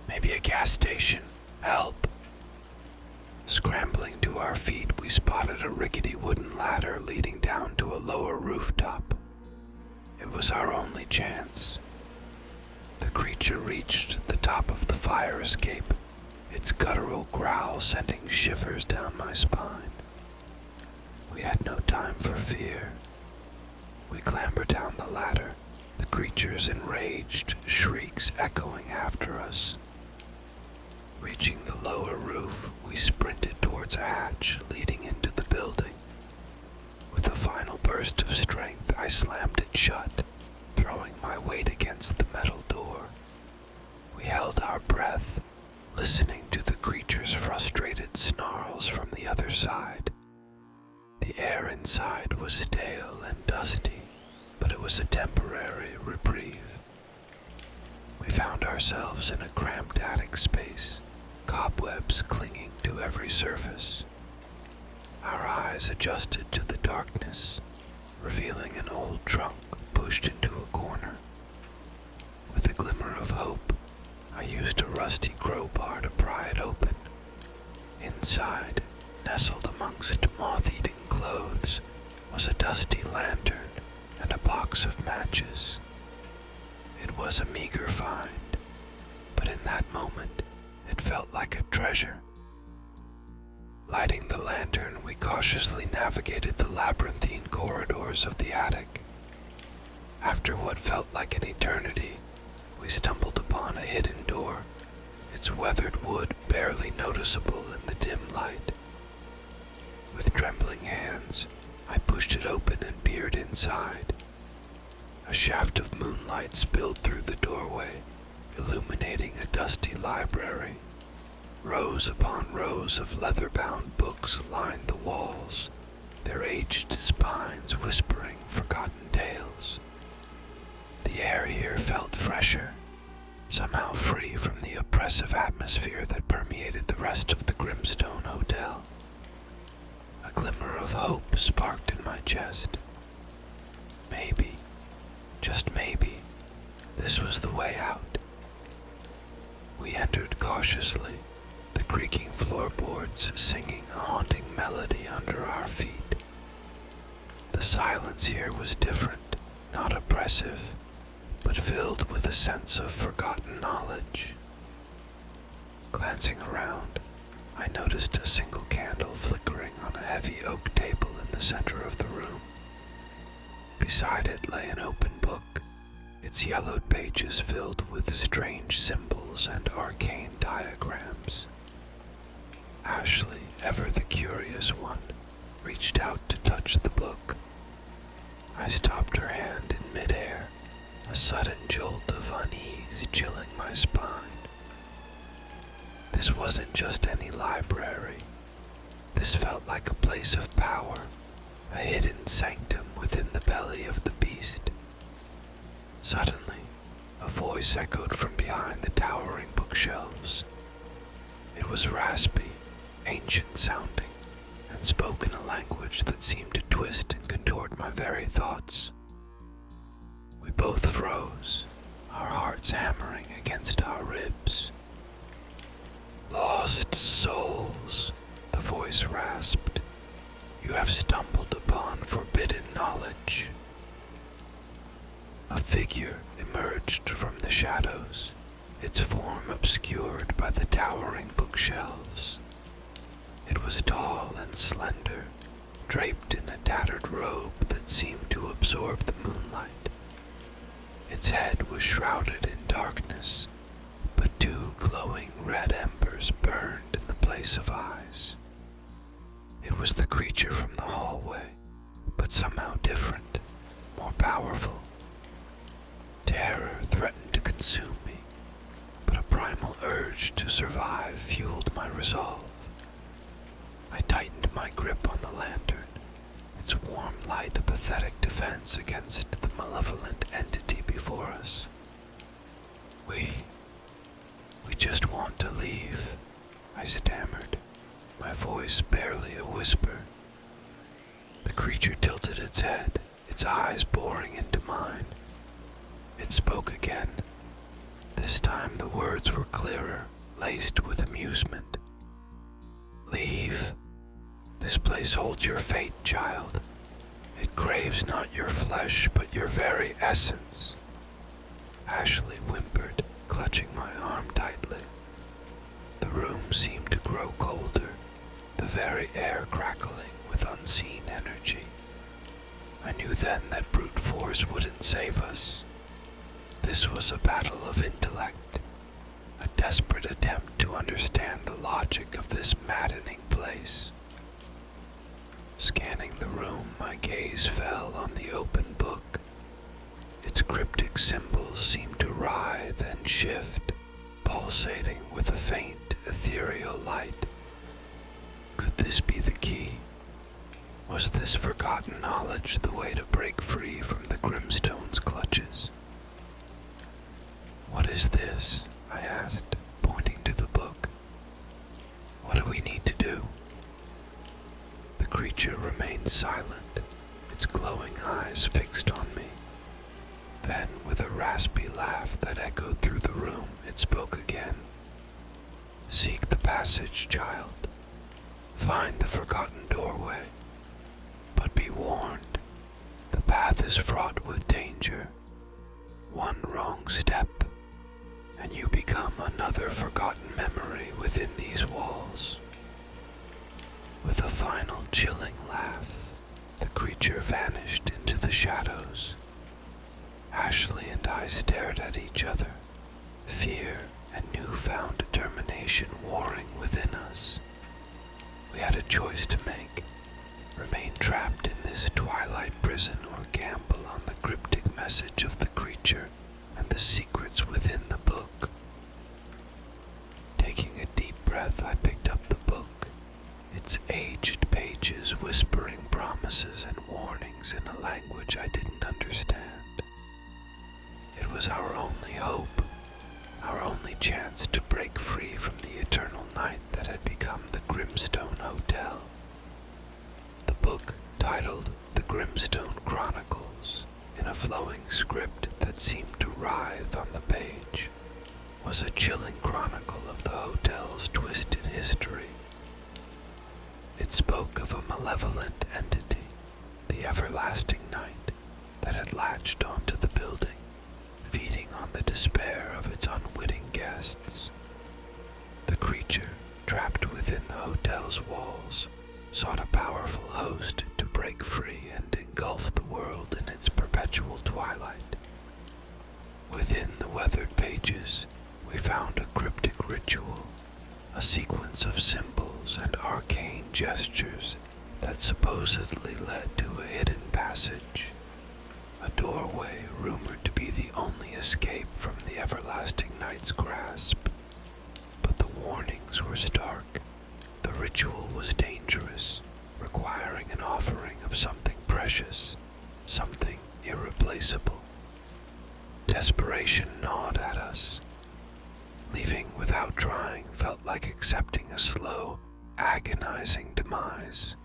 maybe a gas station. Help! Scrambling to our feet, we spotted a rickety wooden ladder leading down to a lower rooftop. It was our only chance. The creature reached the top of the fire escape, its guttural growl sending shivers down my spine. We had no time for fear. We clambered down the ladder, the creature's enraged shrieks echoing after us. Reaching the lower roof, we sprinted towards a hatch leading into the building. With a final burst of strength, I slammed it shut, throwing my weight against the metal door. We held our breath, listening to the creature's frustrated snarls from the other side. The air inside was stale and dusty, but it was a temporary reprieve. We found ourselves in a cramped attic space, cobwebs clinging to every surface. Our eyes adjusted to the darkness, revealing an old trunk pushed into a corner. With a glimmer of hope, I used a rusty crowbar to pry it open. Inside, nestled amongst moth-eaten clothes, was a dusty lantern and a box of matches. It was a meager find, but in that moment, it felt like a treasure. Lighting the lantern, we cautiously navigated the labyrinthine corridors of the attic. After what felt like an eternity, we stumbled upon a hidden door, its weathered wood barely noticeable in the dim light. With trembling hands, I pushed it open and peered inside. A shaft of moonlight spilled through the doorway, illuminating a dusty library. Rows upon rows of leather-bound books lined the walls, their aged spines whispering forgotten tales. The air here felt fresher, somehow free from the oppressive atmosphere that permeated the rest of the Grimstone Hotel. A glimmer of hope sparked in my chest. Maybe, just maybe, this was the way out. We entered cautiously, the creaking floorboards singing a haunting melody under our feet. The silence here was different, not oppressive, but filled with a sense of forgotten knowledge. Glancing around, I noticed a single candle flickering on a heavy oak table in the center of the room. Beside it lay an open book, its yellowed pages filled with strange symbols and arcane diagrams. Ashley, ever the curious one, reached out to touch the book. I stopped her hand in midair, a sudden jolt of unease chilling my spine. This wasn't just any library. This felt like a place of power, a hidden sanctum within the belly of the beast. Suddenly, a voice echoed from behind the towering bookshelves. It was raspy, ancient sounding, and spoke in a language that seemed to twist and contort my very thoughts. We both froze, our hearts hammering against our ribs. "Lost souls," the voice rasped. "You have stumbled upon forbidden knowledge." A figure emerged from the shadows, its form obscured by the towering bookshelves. It was tall and slender, draped in a tattered robe that seemed to absorb the moonlight. Its head was shrouded in darkness, but two glowing red embers burned in the place of eyes. It was the creature from the hallway, but somehow different, more powerful. Terror threatened to consume me, but a primal urge to survive fueled my resolve. I tightened my grip on the lantern, its warm light a pathetic defense against the malevolent entity before us. We just want to leave," I stammered, my voice barely a whisper. The creature tilted its head, its eyes boring into mine. It spoke again. This time the words were clearer, laced with amusement. "Leave. This place holds your fate, child. It craves not your flesh, but your very essence." Ashley whimpered, clutching my arm tightly. The room seemed to grow colder, the very air crackling with unseen energy. I knew then that brute force wouldn't save us. This was a battle of intellect, a desperate attempt to understand the logic of this maddening place. Scanning the room, my gaze fell on the open book. Its cryptic symbols seemed to writhe and shift, pulsating with a faint, ethereal light. Could this be the key? Was this forgotten knowledge the way to break free from the Grimstone's clutches? "What is this?" I asked, pointing to the book. "What do we need to do?" The creature remained silent, its glowing eyes fixed on me. Then, with a raspy laugh that echoed through the room, it spoke again. "Seek the passage, child. Find the forgotten doorway. But be warned, the path is fraught with danger. One wrong step, and you become another forgotten memory within these walls." With a final chilling laugh, the creature vanished into the shadows. Ashley and I stared at each other, fear and newfound determination warring within us. We had a choice to make: remain trapped in this twilight prison or gamble on the cryptic message of the creature and the secrets within the book. Taking a deep breath, I picked up the book, its aged pages whispering promises and warnings in a language I didn't understand. It was our only hope, our only chance to break free from the eternal night that had become the Grimstone Hotel. The book, titled The Grimstone Chronicles, in a flowing script that seemed to writhe on the page, was a chilling chronicle of the hotel's twisted history. It spoke of a malevolent entity, the everlasting night, that had latched onto the building, feeding on the despair of its unwitting guests. The creature, trapped within the hotel's walls, sought a powerful host to break free and engulf the world in its perpetual twilight. Within the weathered pages, we found a cryptic ritual, a sequence of symbols and arcane gestures that supposedly led to a hidden passage, a doorway rumored to be the only escape from the everlasting night's grasp. But the warnings were stark. The ritual was dangerous, requiring an offering of something precious, something irreplaceable. Desperation gnawed at us. Leaving without trying felt like accepting a slow, agonizing demise.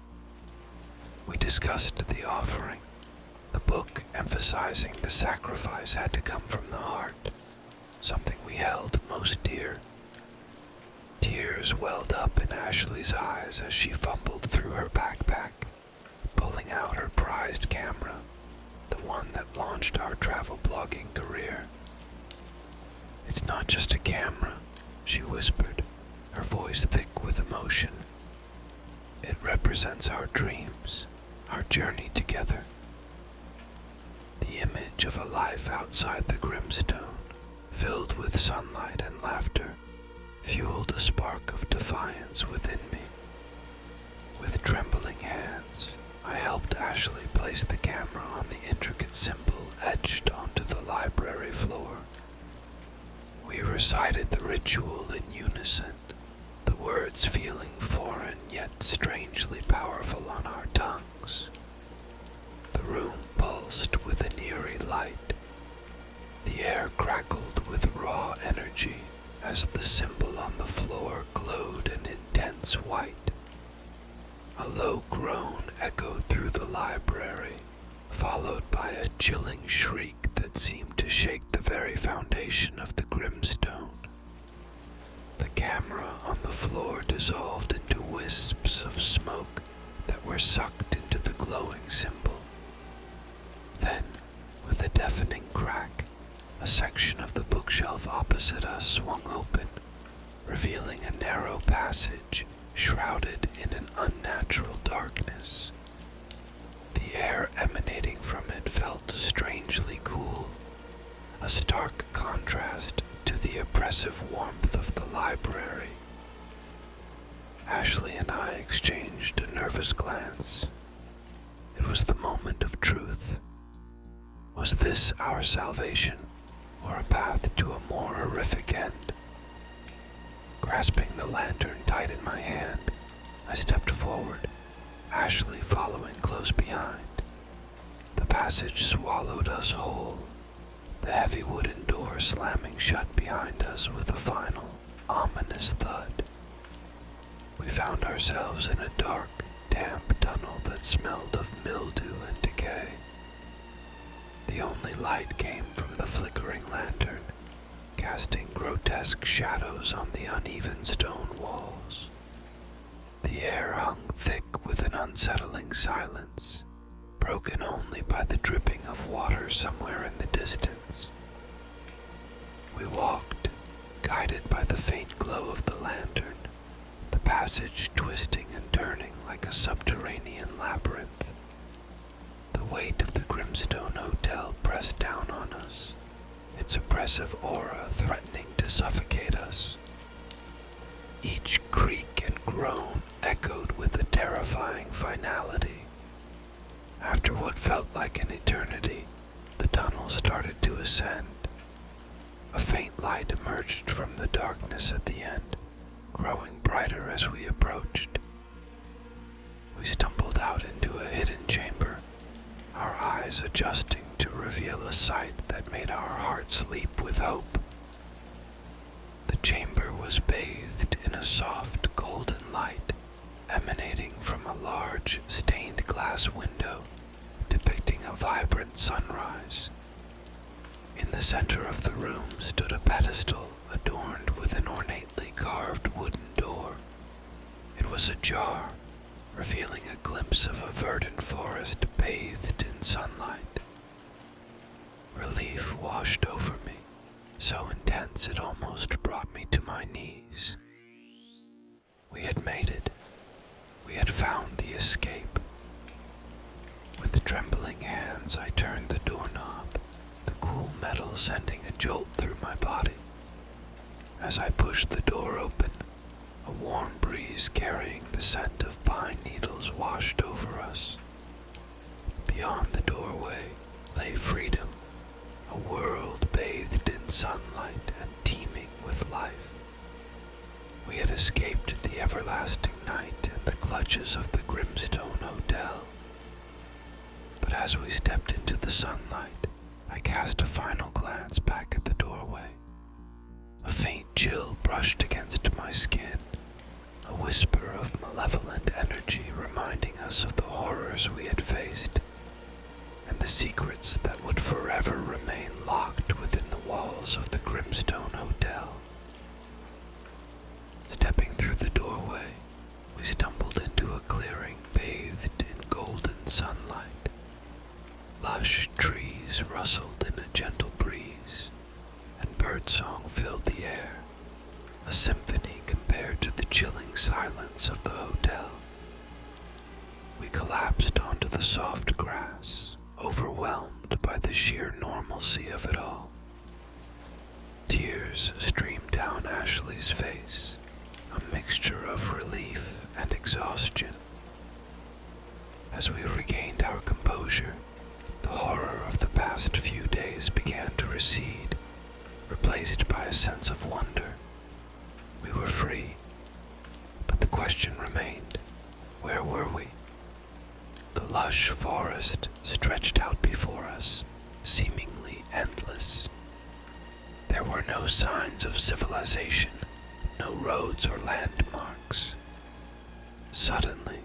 We discussed the offering, the book emphasizing the sacrifice had to come from the heart, something we held most dear. Tears welled up in Ashley's eyes as she fumbled through her backpack, pulling out her prized camera, the one that launched our travel blogging career. "It's not just a camera," she whispered, her voice thick with emotion. "It represents our dreams, our journey together." The image of a life outside the Grimstone, filled with sunlight and laughter, fueled a spark of defiance within me. With trembling hands, I helped Ashley place the camera on the intricate symbol etched onto the library floor. We recited the ritual in unison, the words feeling foreign yet strangely powerful on our tongues. The room pulsed with an eerie light. The air crackled with raw energy as the symbol on the floor glowed an intense white. A low groan echoed through the library, followed by a chilling shriek that seemed to shake the very foundation of the Grimstone. The camera on the floor dissolved into wisps of smoke that were sucked into the glowing symbol. Then, with a deafening crack, a section of the bookshelf opposite us swung open, revealing a narrow passage shrouded in an unnatural darkness. The air emanating from it felt strangely cool, a stark contrast to the oppressive warmth of the library. Ashley and I exchanged a nervous glance. It was the moment of truth. Was this our salvation, or a path to a more horrific end? Grasping the lantern tight in my hand, I stepped forward, Ashley following close behind. The passage swallowed us whole, the heavy wooden door slamming shut behind us with a final, ominous thud. We found ourselves in a dark, damp tunnel that smelled of mildew and decay. The only light came from the flickering lantern, casting grotesque shadows on the uneven stone walls. The air hung thick with an unsettling silence, broken only by the dripping of water somewhere in the distance. We walked, guided by the faint glow of the lantern, the passage twisting and turning like a subterranean labyrinth. The weight of the Grimstone Hotel pressed down on us, its oppressive aura threatening to suffocate us. Each creak and groan echoed with a terrifying finality. After what felt like an eternity, the tunnel started to ascend. A faint light emerged from the darkness at the end, growing brighter as we approached. We stumbled out into a hidden chamber, our eyes adjusting to reveal a sight that made our hearts leap with hope. The chamber was bathed in a soft golden light, emanating from a large stained glass window, depicting a vibrant sunrise. In the center of the room stood a pedestal adorned was ajar, revealing a glimpse of a verdant forest bathed in sunlight. Relief washed over me, so intense it almost brought me to my knees. We had made it. We had found the escape. With trembling hands, I turned the doorknob, the cool metal sending a jolt through my body. As I pushed the door open, a warm breeze carrying the scent of pine needles washed over us. Beyond the doorway lay freedom, a world bathed in sunlight and teeming with life. We had escaped the everlasting night and the clutches of the Grimstone Hotel. But as we stepped into the sunlight, I cast a final glance back at the doorway. A faint chill brushed against my skin, a whisper of malevolent energy reminding us of the horrors we had faced, and the secrets that would forever remain locked within the walls of the Grimstone Hotel. Stepping through the doorway, we stumbled into a clearing bathed in golden sunlight. Lush trees rustled in a gentle breeze, and birdsong filled the air, a symphony compared to the chilling silence of the hotel. We collapsed onto the soft grass, overwhelmed by the sheer normalcy of it all. Tears streamed down Ashley's face, a mixture of relief and exhaustion. As we regained our composure, the horror of the past few days began to recede, replaced by a sense of wonder. We were free, but the question remained, where were we? The lush forest stretched out before us, seemingly endless. There were no signs of civilization, no roads or landmarks. Suddenly,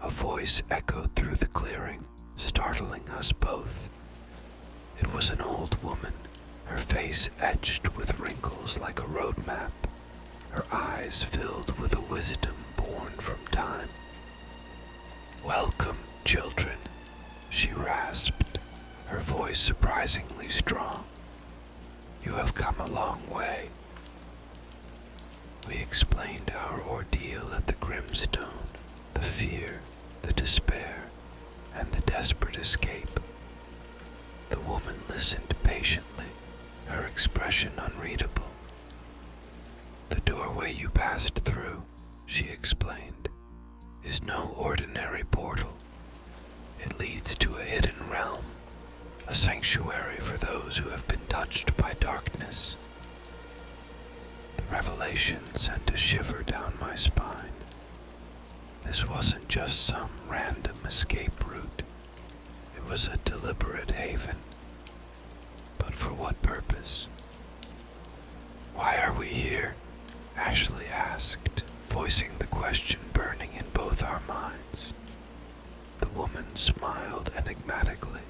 a voice echoed through the clearing, startling us both. It was an old woman, her face etched with wrinkles like a road map, her eyes filled with a wisdom born from time. "Welcome, children," she rasped, her voice surprisingly strong. "You have come a long way." We explained our ordeal at the Grimstone, the fear, the despair, and the desperate escape. The woman listened patiently, her expression unreadable. "The doorway you passed through," she explained, "is no ordinary portal. It leads to a hidden realm, a sanctuary for those who have been touched by darkness." The revelation sent a shiver down my spine. This wasn't just some random escape route. It was a deliberate haven. But for what purpose? "Why are we here?" Ashley asked, voicing the question burning in both our minds. The woman smiled enigmatically.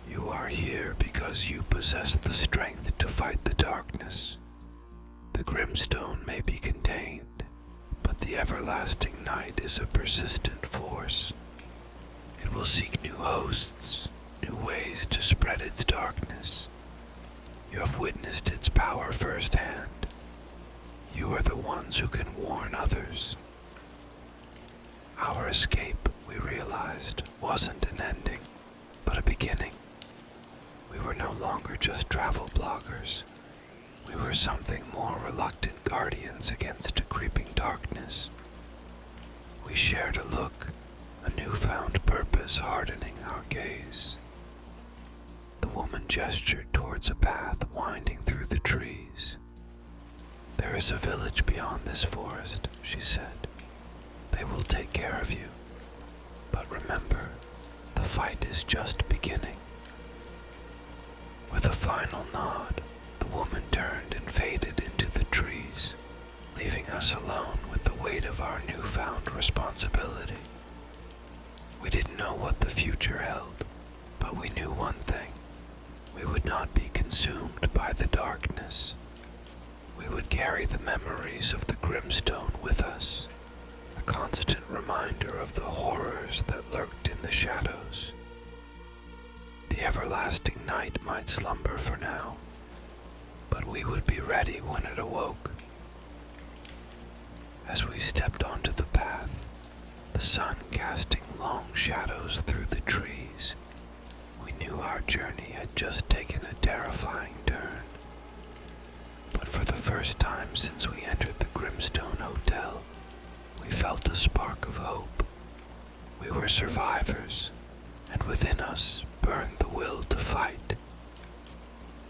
"You are here because you possess the strength to fight the darkness. The Grimstone may be contained, but the everlasting night is a persistent force. It will seek new hosts, new ways to spread its darkness. You have witnessed its power firsthand. You are the ones who can warn others." Our escape, we realized, wasn't an ending, but a beginning. We were no longer just travel bloggers. We were something more reluctant guardians against a creeping darkness. We shared a look, a newfound purpose hardening our gaze. The woman gestured towards a path winding through the trees. "There is a village beyond this forest," she said. "They will take care of you. But remember, the fight is just beginning." With a final nod, the woman turned and faded into the trees, leaving us alone with the weight of our newfound responsibility. We didn't know what the future held, but we knew one thing. We would not be consumed by the darkness. We would carry the memories of the Grimstone with us, a constant reminder of the horrors that lurked in the shadows. The everlasting night might slumber for now, but we would be ready when it awoke. As we stepped onto the path, the sun casting long shadows through the trees, we knew our journey had just taken a terrifying turn. But for the first time since we entered the Grimstone Hotel, we felt a spark of hope. We were survivors, and within us burned the will to fight.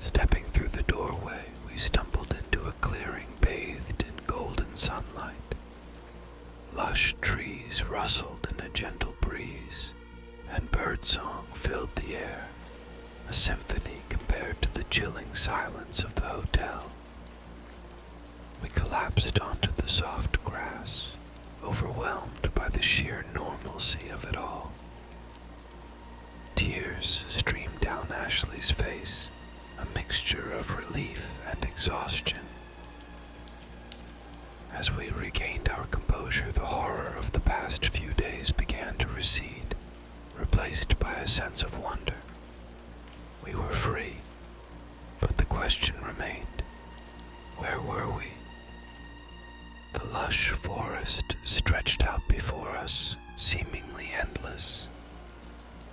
Stepping through the doorway, we stumbled into a clearing bathed in golden sunlight. Lush trees rustled in a gentle breeze, and birdsong filled the air, a symphony compared to the chilling silence of the hotel. We collapsed onto the soft grass, overwhelmed by the sheer normalcy of it all. Tears streamed down Ashley's face, a mixture of relief and exhaustion. As we regained our composure, the horror of the past few days began to recede, replaced by a sense of wonder. We were free, but the question remained: where were we? The lush forest stretched out before us, seemingly endless.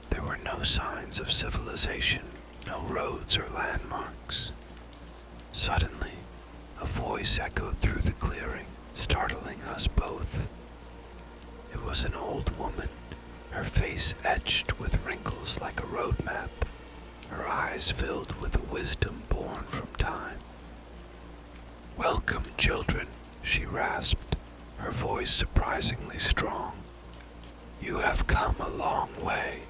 There were no signs of civilization, no roads or landmarks. Suddenly, a voice echoed through the clearing, startling us both. It was an old woman, her face etched with wrinkles like a road map, her eyes filled with a wisdom born from time. "Welcome, children," she rasped, her voice surprisingly strong. "You have come a long way."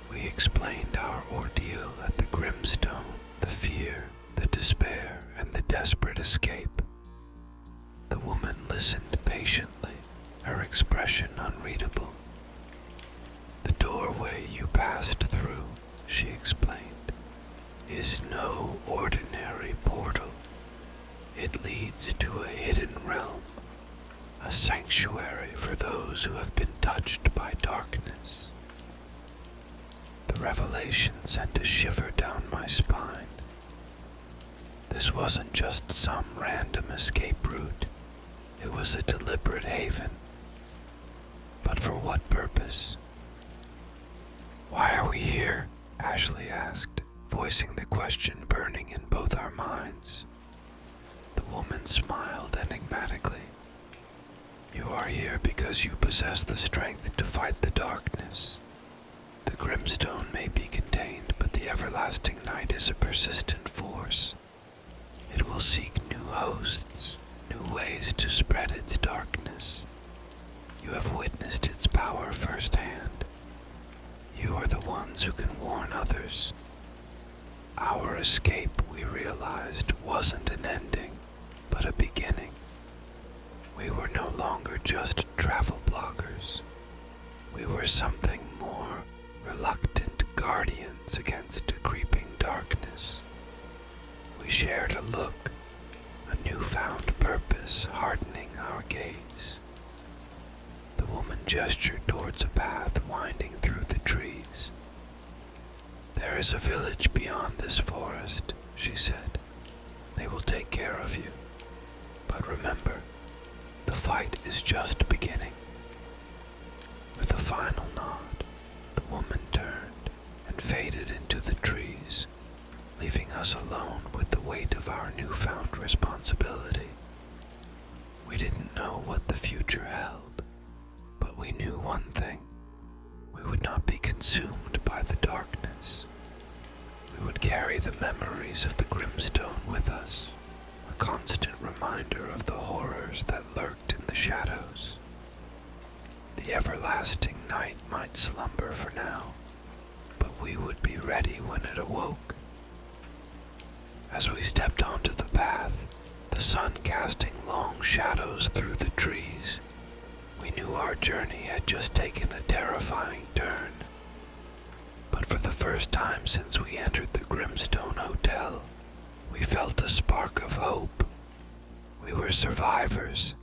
We explained our ordeal at the Grimstone, the fear, the despair, and the desperate escape. The woman listened patiently, her expression unreadable. "The doorway you passed through," she explained, "is no ordinary portal. It leads to a hidden realm, a sanctuary for those who have been touched by darkness." The revelation sent a shiver down my spine. This wasn't just some random escape route. It was a deliberate haven. But for what purpose? "Why are we here?" Ashley asked, voicing the question burning in both our minds. The woman smiled enigmatically. "You are here because you possess the strength to fight the darkness. The Grimstone may be contained, but the everlasting night is a persistent force. It will seek new hosts, new ways to spread its darkness. You have witnessed its power firsthand. You are the ones who can warn others. Our escape, we realized, wasn't an ending, but a beginning. We were no longer just travel bloggers. We were something more, reluctant guardians against a creeping darkness. We shared a look, a newfound purpose hardening our gaze." The woman gestured towards a path winding through the trees. "There is a village beyond this forest," she said. "They will take care of you. But remember, the fight is just beginning." With a final nod, the woman turned and faded into the trees, leaving us alone with the weight of our newfound responsibility. We didn't know what the future held, but we knew one thing: we would not be consumed by the darkness. We would carry the memories of the Grimstone with us, a constant reminder of the horrors that lurked in the shadows. The everlasting night might slumber for now, but we would be ready when it awoke. As we stepped onto the path, the sun casting long shadows through the trees, we knew our journey had just taken a terrifying turn. But for the first time since we entered the Grimstone Hotel, we felt a spark of hope. We were survivors,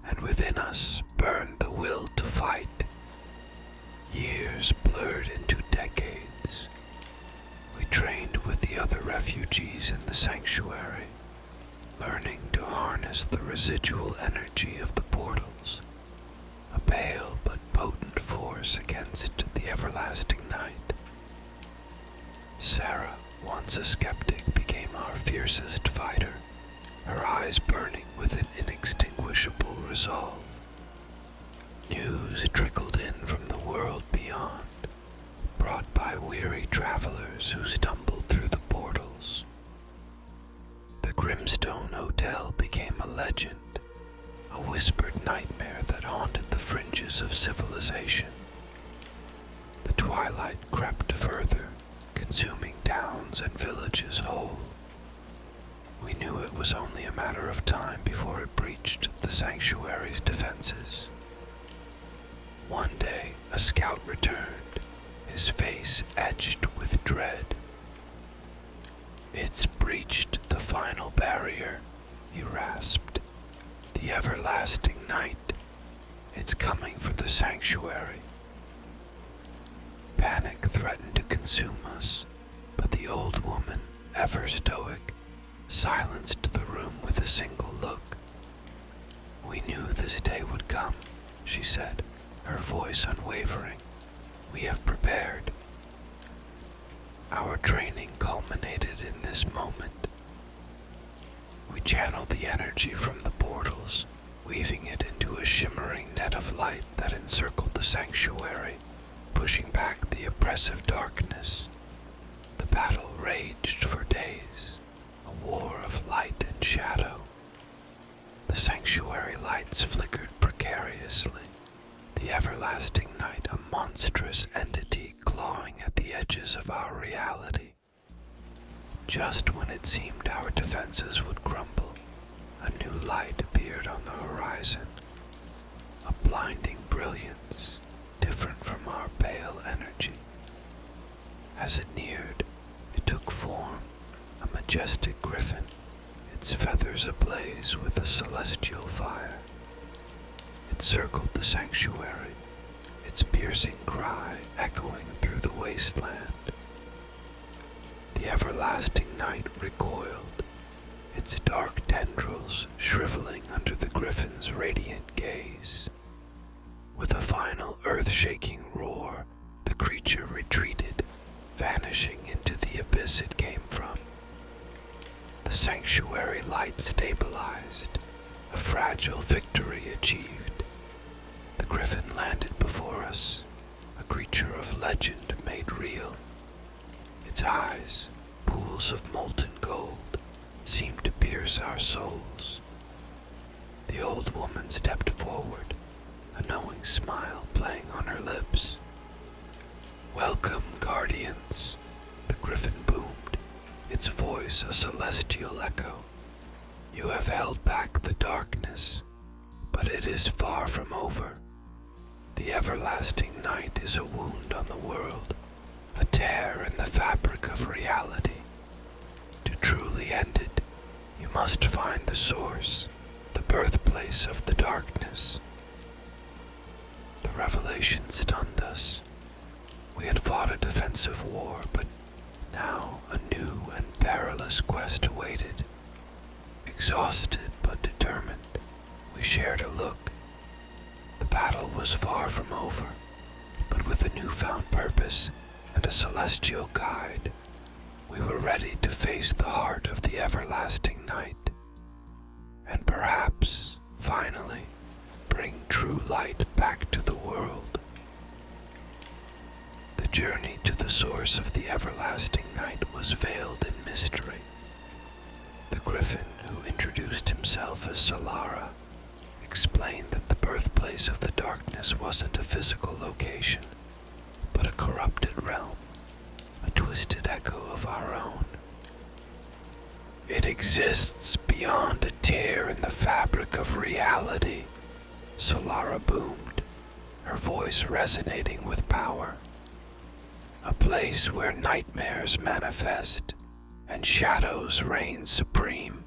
and within us burned the will to fight. Years blurred into decades. We trained with the other refugees in the sanctuary, learning to harness the residual energy of the portals, a pale but potent force against the everlasting night. Sarah, once a skeptic, became our fiercest fighter, her eyes burning with an inextinguishable resolve. News trickled in from the world beyond, brought by weary travelers who stumbled through the portals. The Grimstone Hotel became a legend, a whispered nightmare that haunted the fringes of civilization. The twilight crept further, consuming towns and villages whole. We knew it was only a matter of time before it breached the sanctuary's defenses. One day, a scout returned, his face etched with dread. "It's breached the final barrier," he rasped. "The everlasting night. It's coming for the sanctuary." Panic threatened to consume us, but the old woman, ever stoic, silenced the room with a single look. "We knew this day would come," she said, her voice unwavering. "We have prepared." Our training culminated in this moment. We channeled the energy from the portals, weaving it into a shimmering net of light that encircled the sanctuary, pushing back the oppressive darkness. The battle raged for days, a war of light and shadow. The sanctuary lights flickered precariously, the everlasting night a monstrous entity clawing at the edges of our reality. Just when it seemed our defenses would crumble, a new light appeared on the horizon, a blinding brilliance, different from our pale energy. As it neared, it took form, a majestic griffin, its feathers ablaze with a celestial fire. It circled the sanctuary, its piercing cry echoing through the wasteland. The everlasting night recoiled, its dark tendrils shriveling under the griffin's radiant gaze. With a final earth-shaking roar, the creature retreated, vanishing into the abyss it came from. The sanctuary light stabilized, a fragile victory achieved. The griffin landed before us, a creature of legend made real. Its eyes, pools of molten gold, seemed to pierce our souls. The old woman stepped forward, a knowing smile playing on her lips. "Welcome, guardians," the griffin boomed, its voice a celestial echo. "You have held back the darkness, but it is far from over. The everlasting night is a wound on the world, a tear in the fabric of reality. To truly end it, you must find the source, the birthplace of the darkness." The revelation stunned us. We had fought a defensive war, but now a new and perilous quest awaited. Exhausted but determined, we shared a look. The battle was far from over, but with a newfound purpose and a celestial guide, we were ready to face the heart of the everlasting night, and perhaps, finally, bring true light back to the world. The journey to the source of the everlasting night was veiled in mystery. The griffin, who introduced himself as Solara, explained that the birthplace of the darkness wasn't a physical location, but a corrupted realm, a twisted echo of our own. "It exists beyond a tear in the fabric of reality," Solara boomed, her voice resonating with power. "A place where nightmares manifest and shadows reign supreme."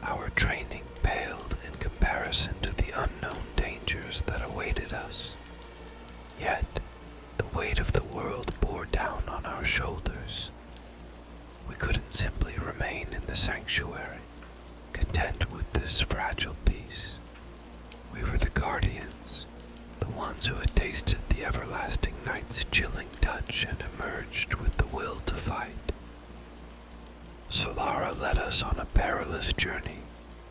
Our training paled in comparison that awaited us. Yet, the weight of the world bore down on our shoulders. We couldn't simply remain in the sanctuary, content with this fragile peace. We were the guardians, the ones who had tasted the everlasting night's chilling touch and emerged with the will to fight. Solara led us on a perilous journey,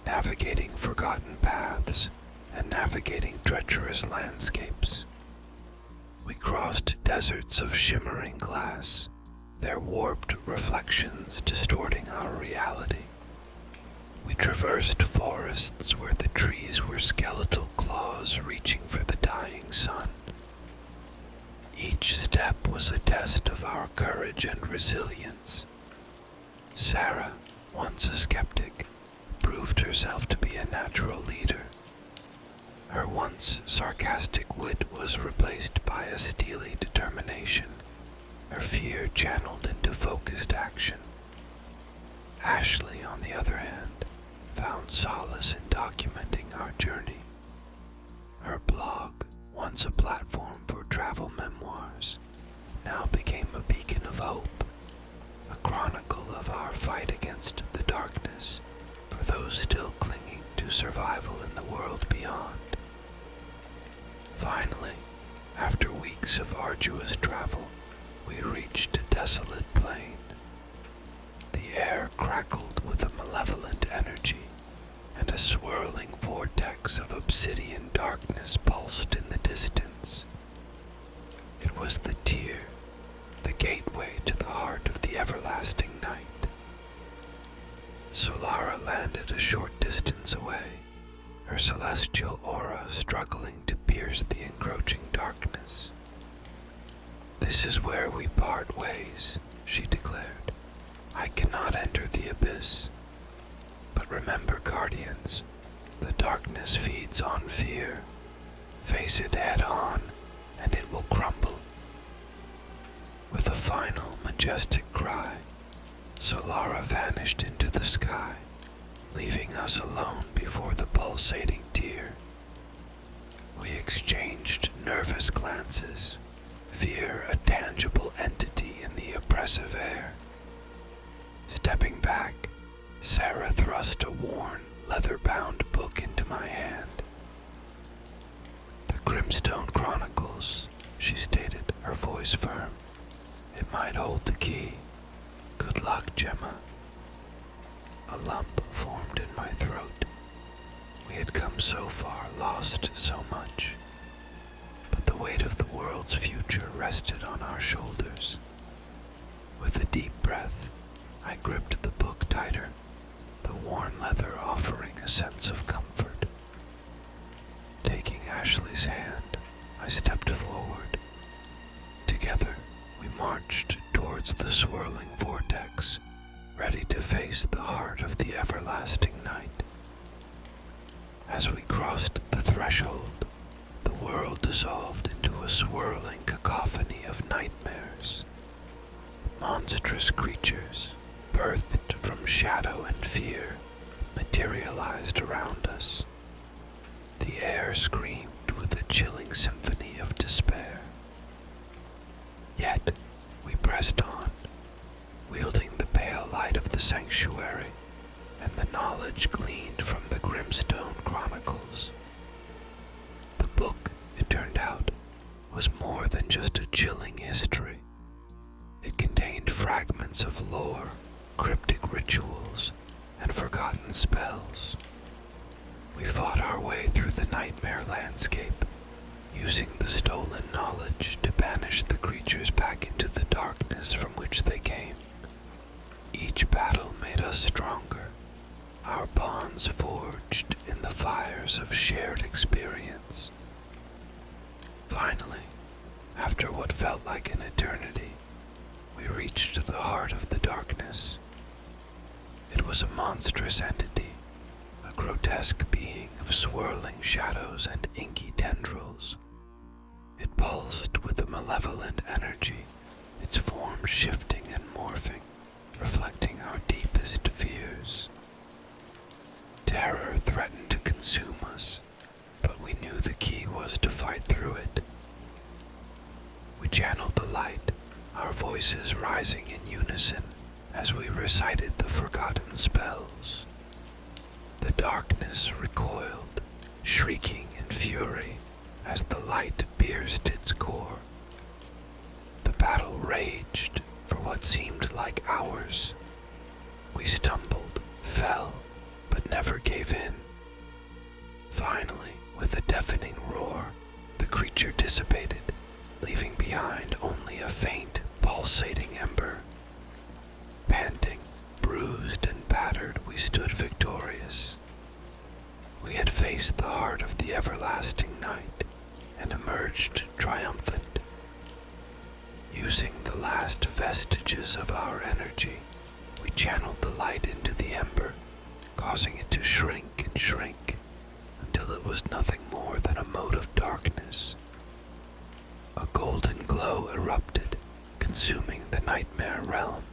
navigating forgotten paths and navigating treacherous landscapes. We crossed deserts of shimmering glass, their warped reflections distorting our reality. We traversed forests where the trees were skeletal claws reaching for the dying sun. Each step was a test of our courage and resilience. Sarah, once a skeptic, proved herself to be a natural leader. Her once sarcastic wit was replaced by a steely determination, her fear channeled into focused action. Ashley, on the other hand, found solace in documenting our journey. Her blog, once a platform for travel memoirs, now became a beacon of hope, a chronicle of our fight against the darkness for those still clinging to survival in the world beyond. Finally, after weeks of arduous travel, we reached a desolate plain. The air crackled with a malevolent energy, and a swirling vortex of obsidian darkness pulsed in the distance. It was the Tier, the gateway to the heart of the everlasting night. Solara landed a short distance away, her celestial aura struggling to pierce the encroaching darkness. "This is where we part ways," she declared. "I cannot enter the abyss. But remember, Guardians, the darkness feeds on fear. Face it head on, and it will crumble." With a final majestic cry, Solara vanished into the sky, leaving us alone before the pulsating Tier. We exchanged nervous glances, fear a tangible entity in the oppressive air. Stepping back, Sarah thrust a worn, leather-bound book into my hand. "The Grimstone Chronicles," she stated, her voice firm. "It might hold the key. Good luck, Gemma." A lump formed in my throat. We had come so far, lost so much. But the weight of the world's future rested on our shoulders. With a deep breath, I gripped the book tighter, the worn leather offering a sense of comfort. Taking Ashley's hand, I stepped forward. Together, we marched towards the swirling vortex, ready to face the heart of the everlasting night. As we crossed the threshold, the world dissolved into a swirling cacophony of nightmares. Monstrous creatures, birthed from shadow and fear, materialized around us. The air screamed with a chilling symphony of despair. Yet, we pressed on, wielding the pale light of the sanctuary and the knowledge gleaned from the Grimstone Chronicles. The book, it turned out, was more than just a chilling history. It contained fragments of lore, cryptic rituals, and forgotten spells. We fought our way through the nightmare landscape, using the stolen knowledge to banish the creatures back into the darkness from which they came. Each battle made us stronger, our bonds forged in the fires of shared experience. Finally, after what felt like an eternity, we reached the heart of the darkness. It was a monstrous entity, a grotesque being of swirling shadows and inky tendrils. It pulsed with a malevolent energy, its form shifting and morphing, reflecting our deepest fears. Terror threatened to consume us, but we knew the key was voices rising in unison as we recited the forgotten spells. The darkness recoiled, shrieking in fury as the light pierced its core. The battle raged for what seemed like hours. We stumbled, fell, but never gave in. Finally, with a deafening roar, the creature dissipated, leaving behind only a faint, pulsating ember. Panting, bruised and battered, we stood victorious. We had faced the heart of the everlasting night and emerged triumphant. Using the last vestiges of our energy, we channeled the light into the ember, causing it to shrink and shrink until it was nothing more than a mote of darkness. A golden glow erupted, consuming the nightmare realm.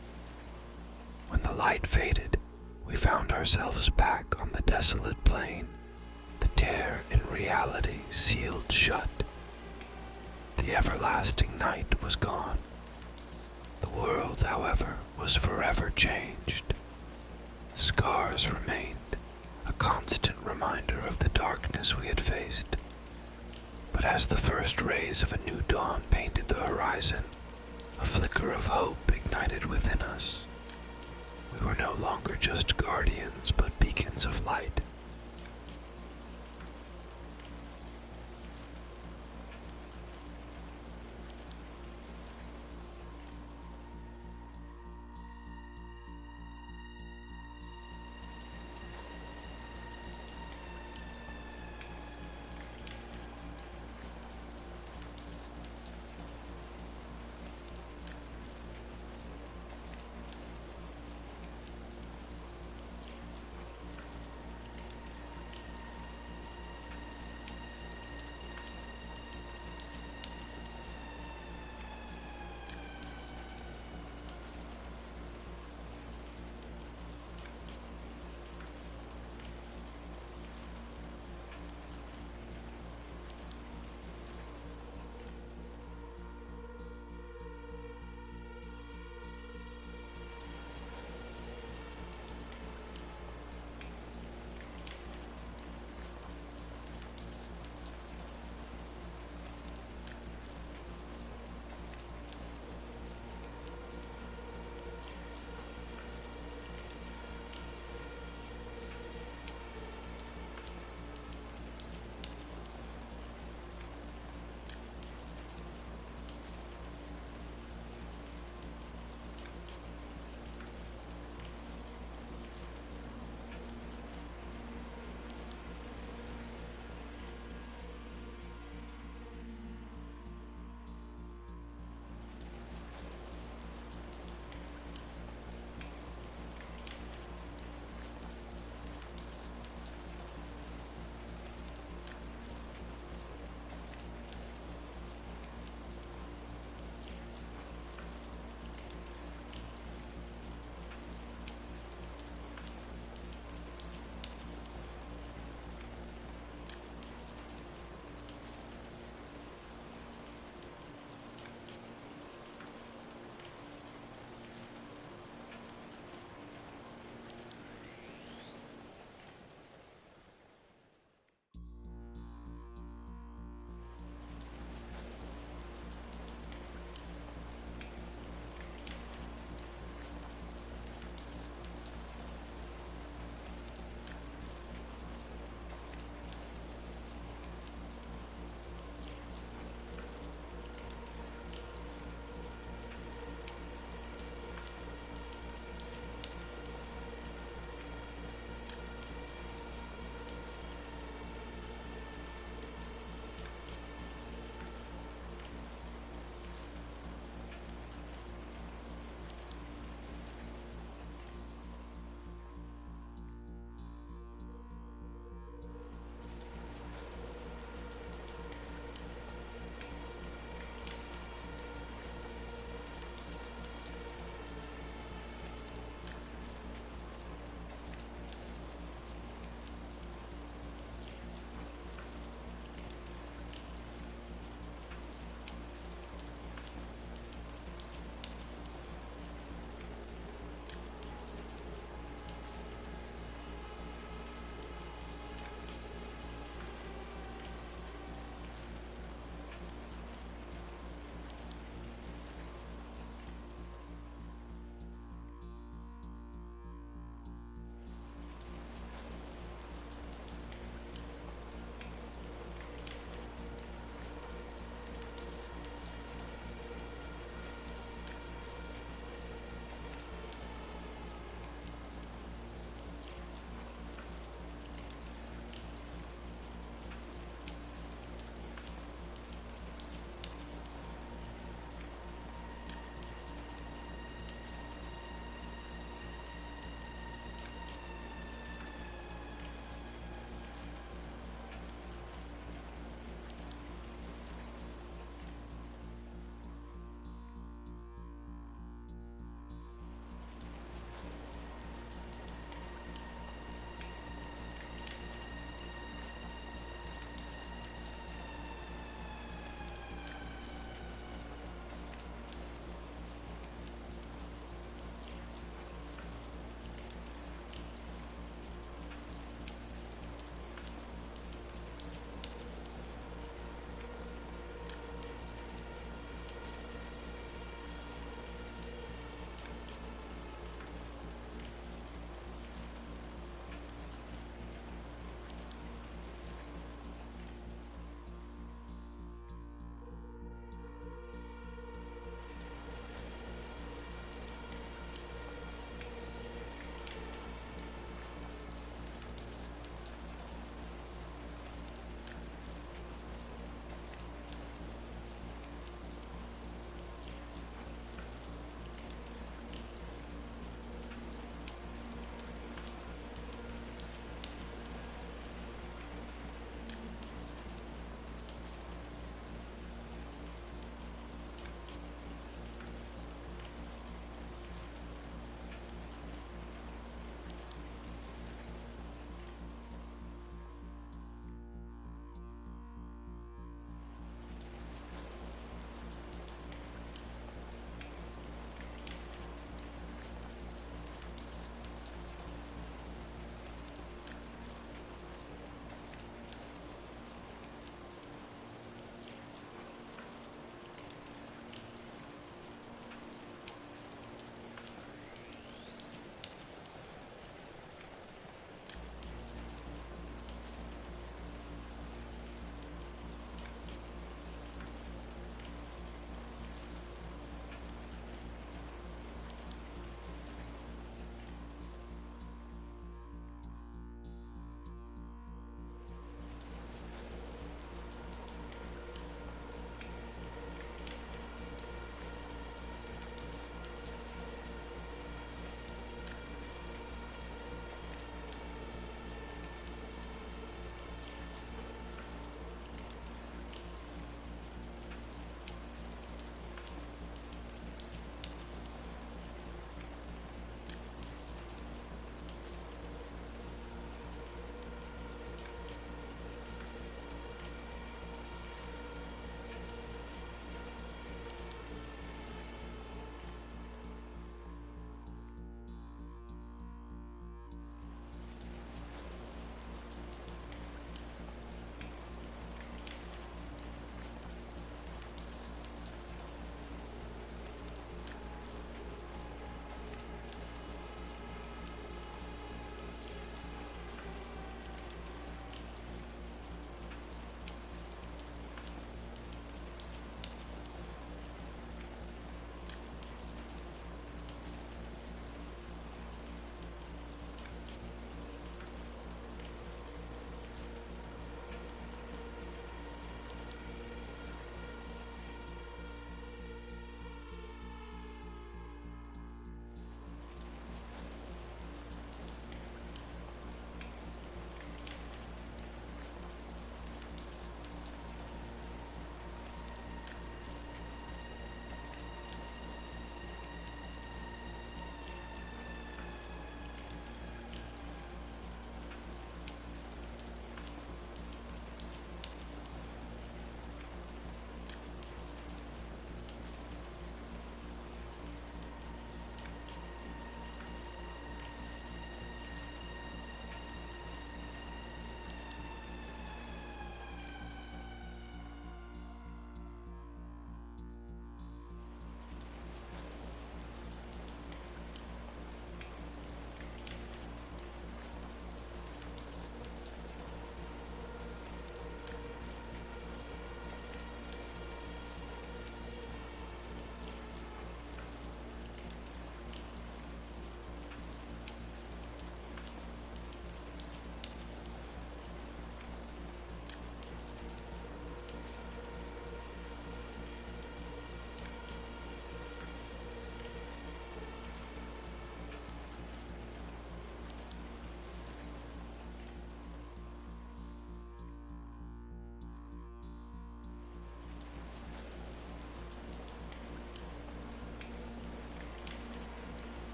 When the light faded, we found ourselves back on the desolate plain, the tear in reality sealed shut. The everlasting night was gone. The world, however, was forever changed. Scars remained, a constant reminder of the darkness we had faced. But as the first rays of a new dawn painted the horizon, a flicker of hope ignited within us. We were no longer just guardians, but beacons of light,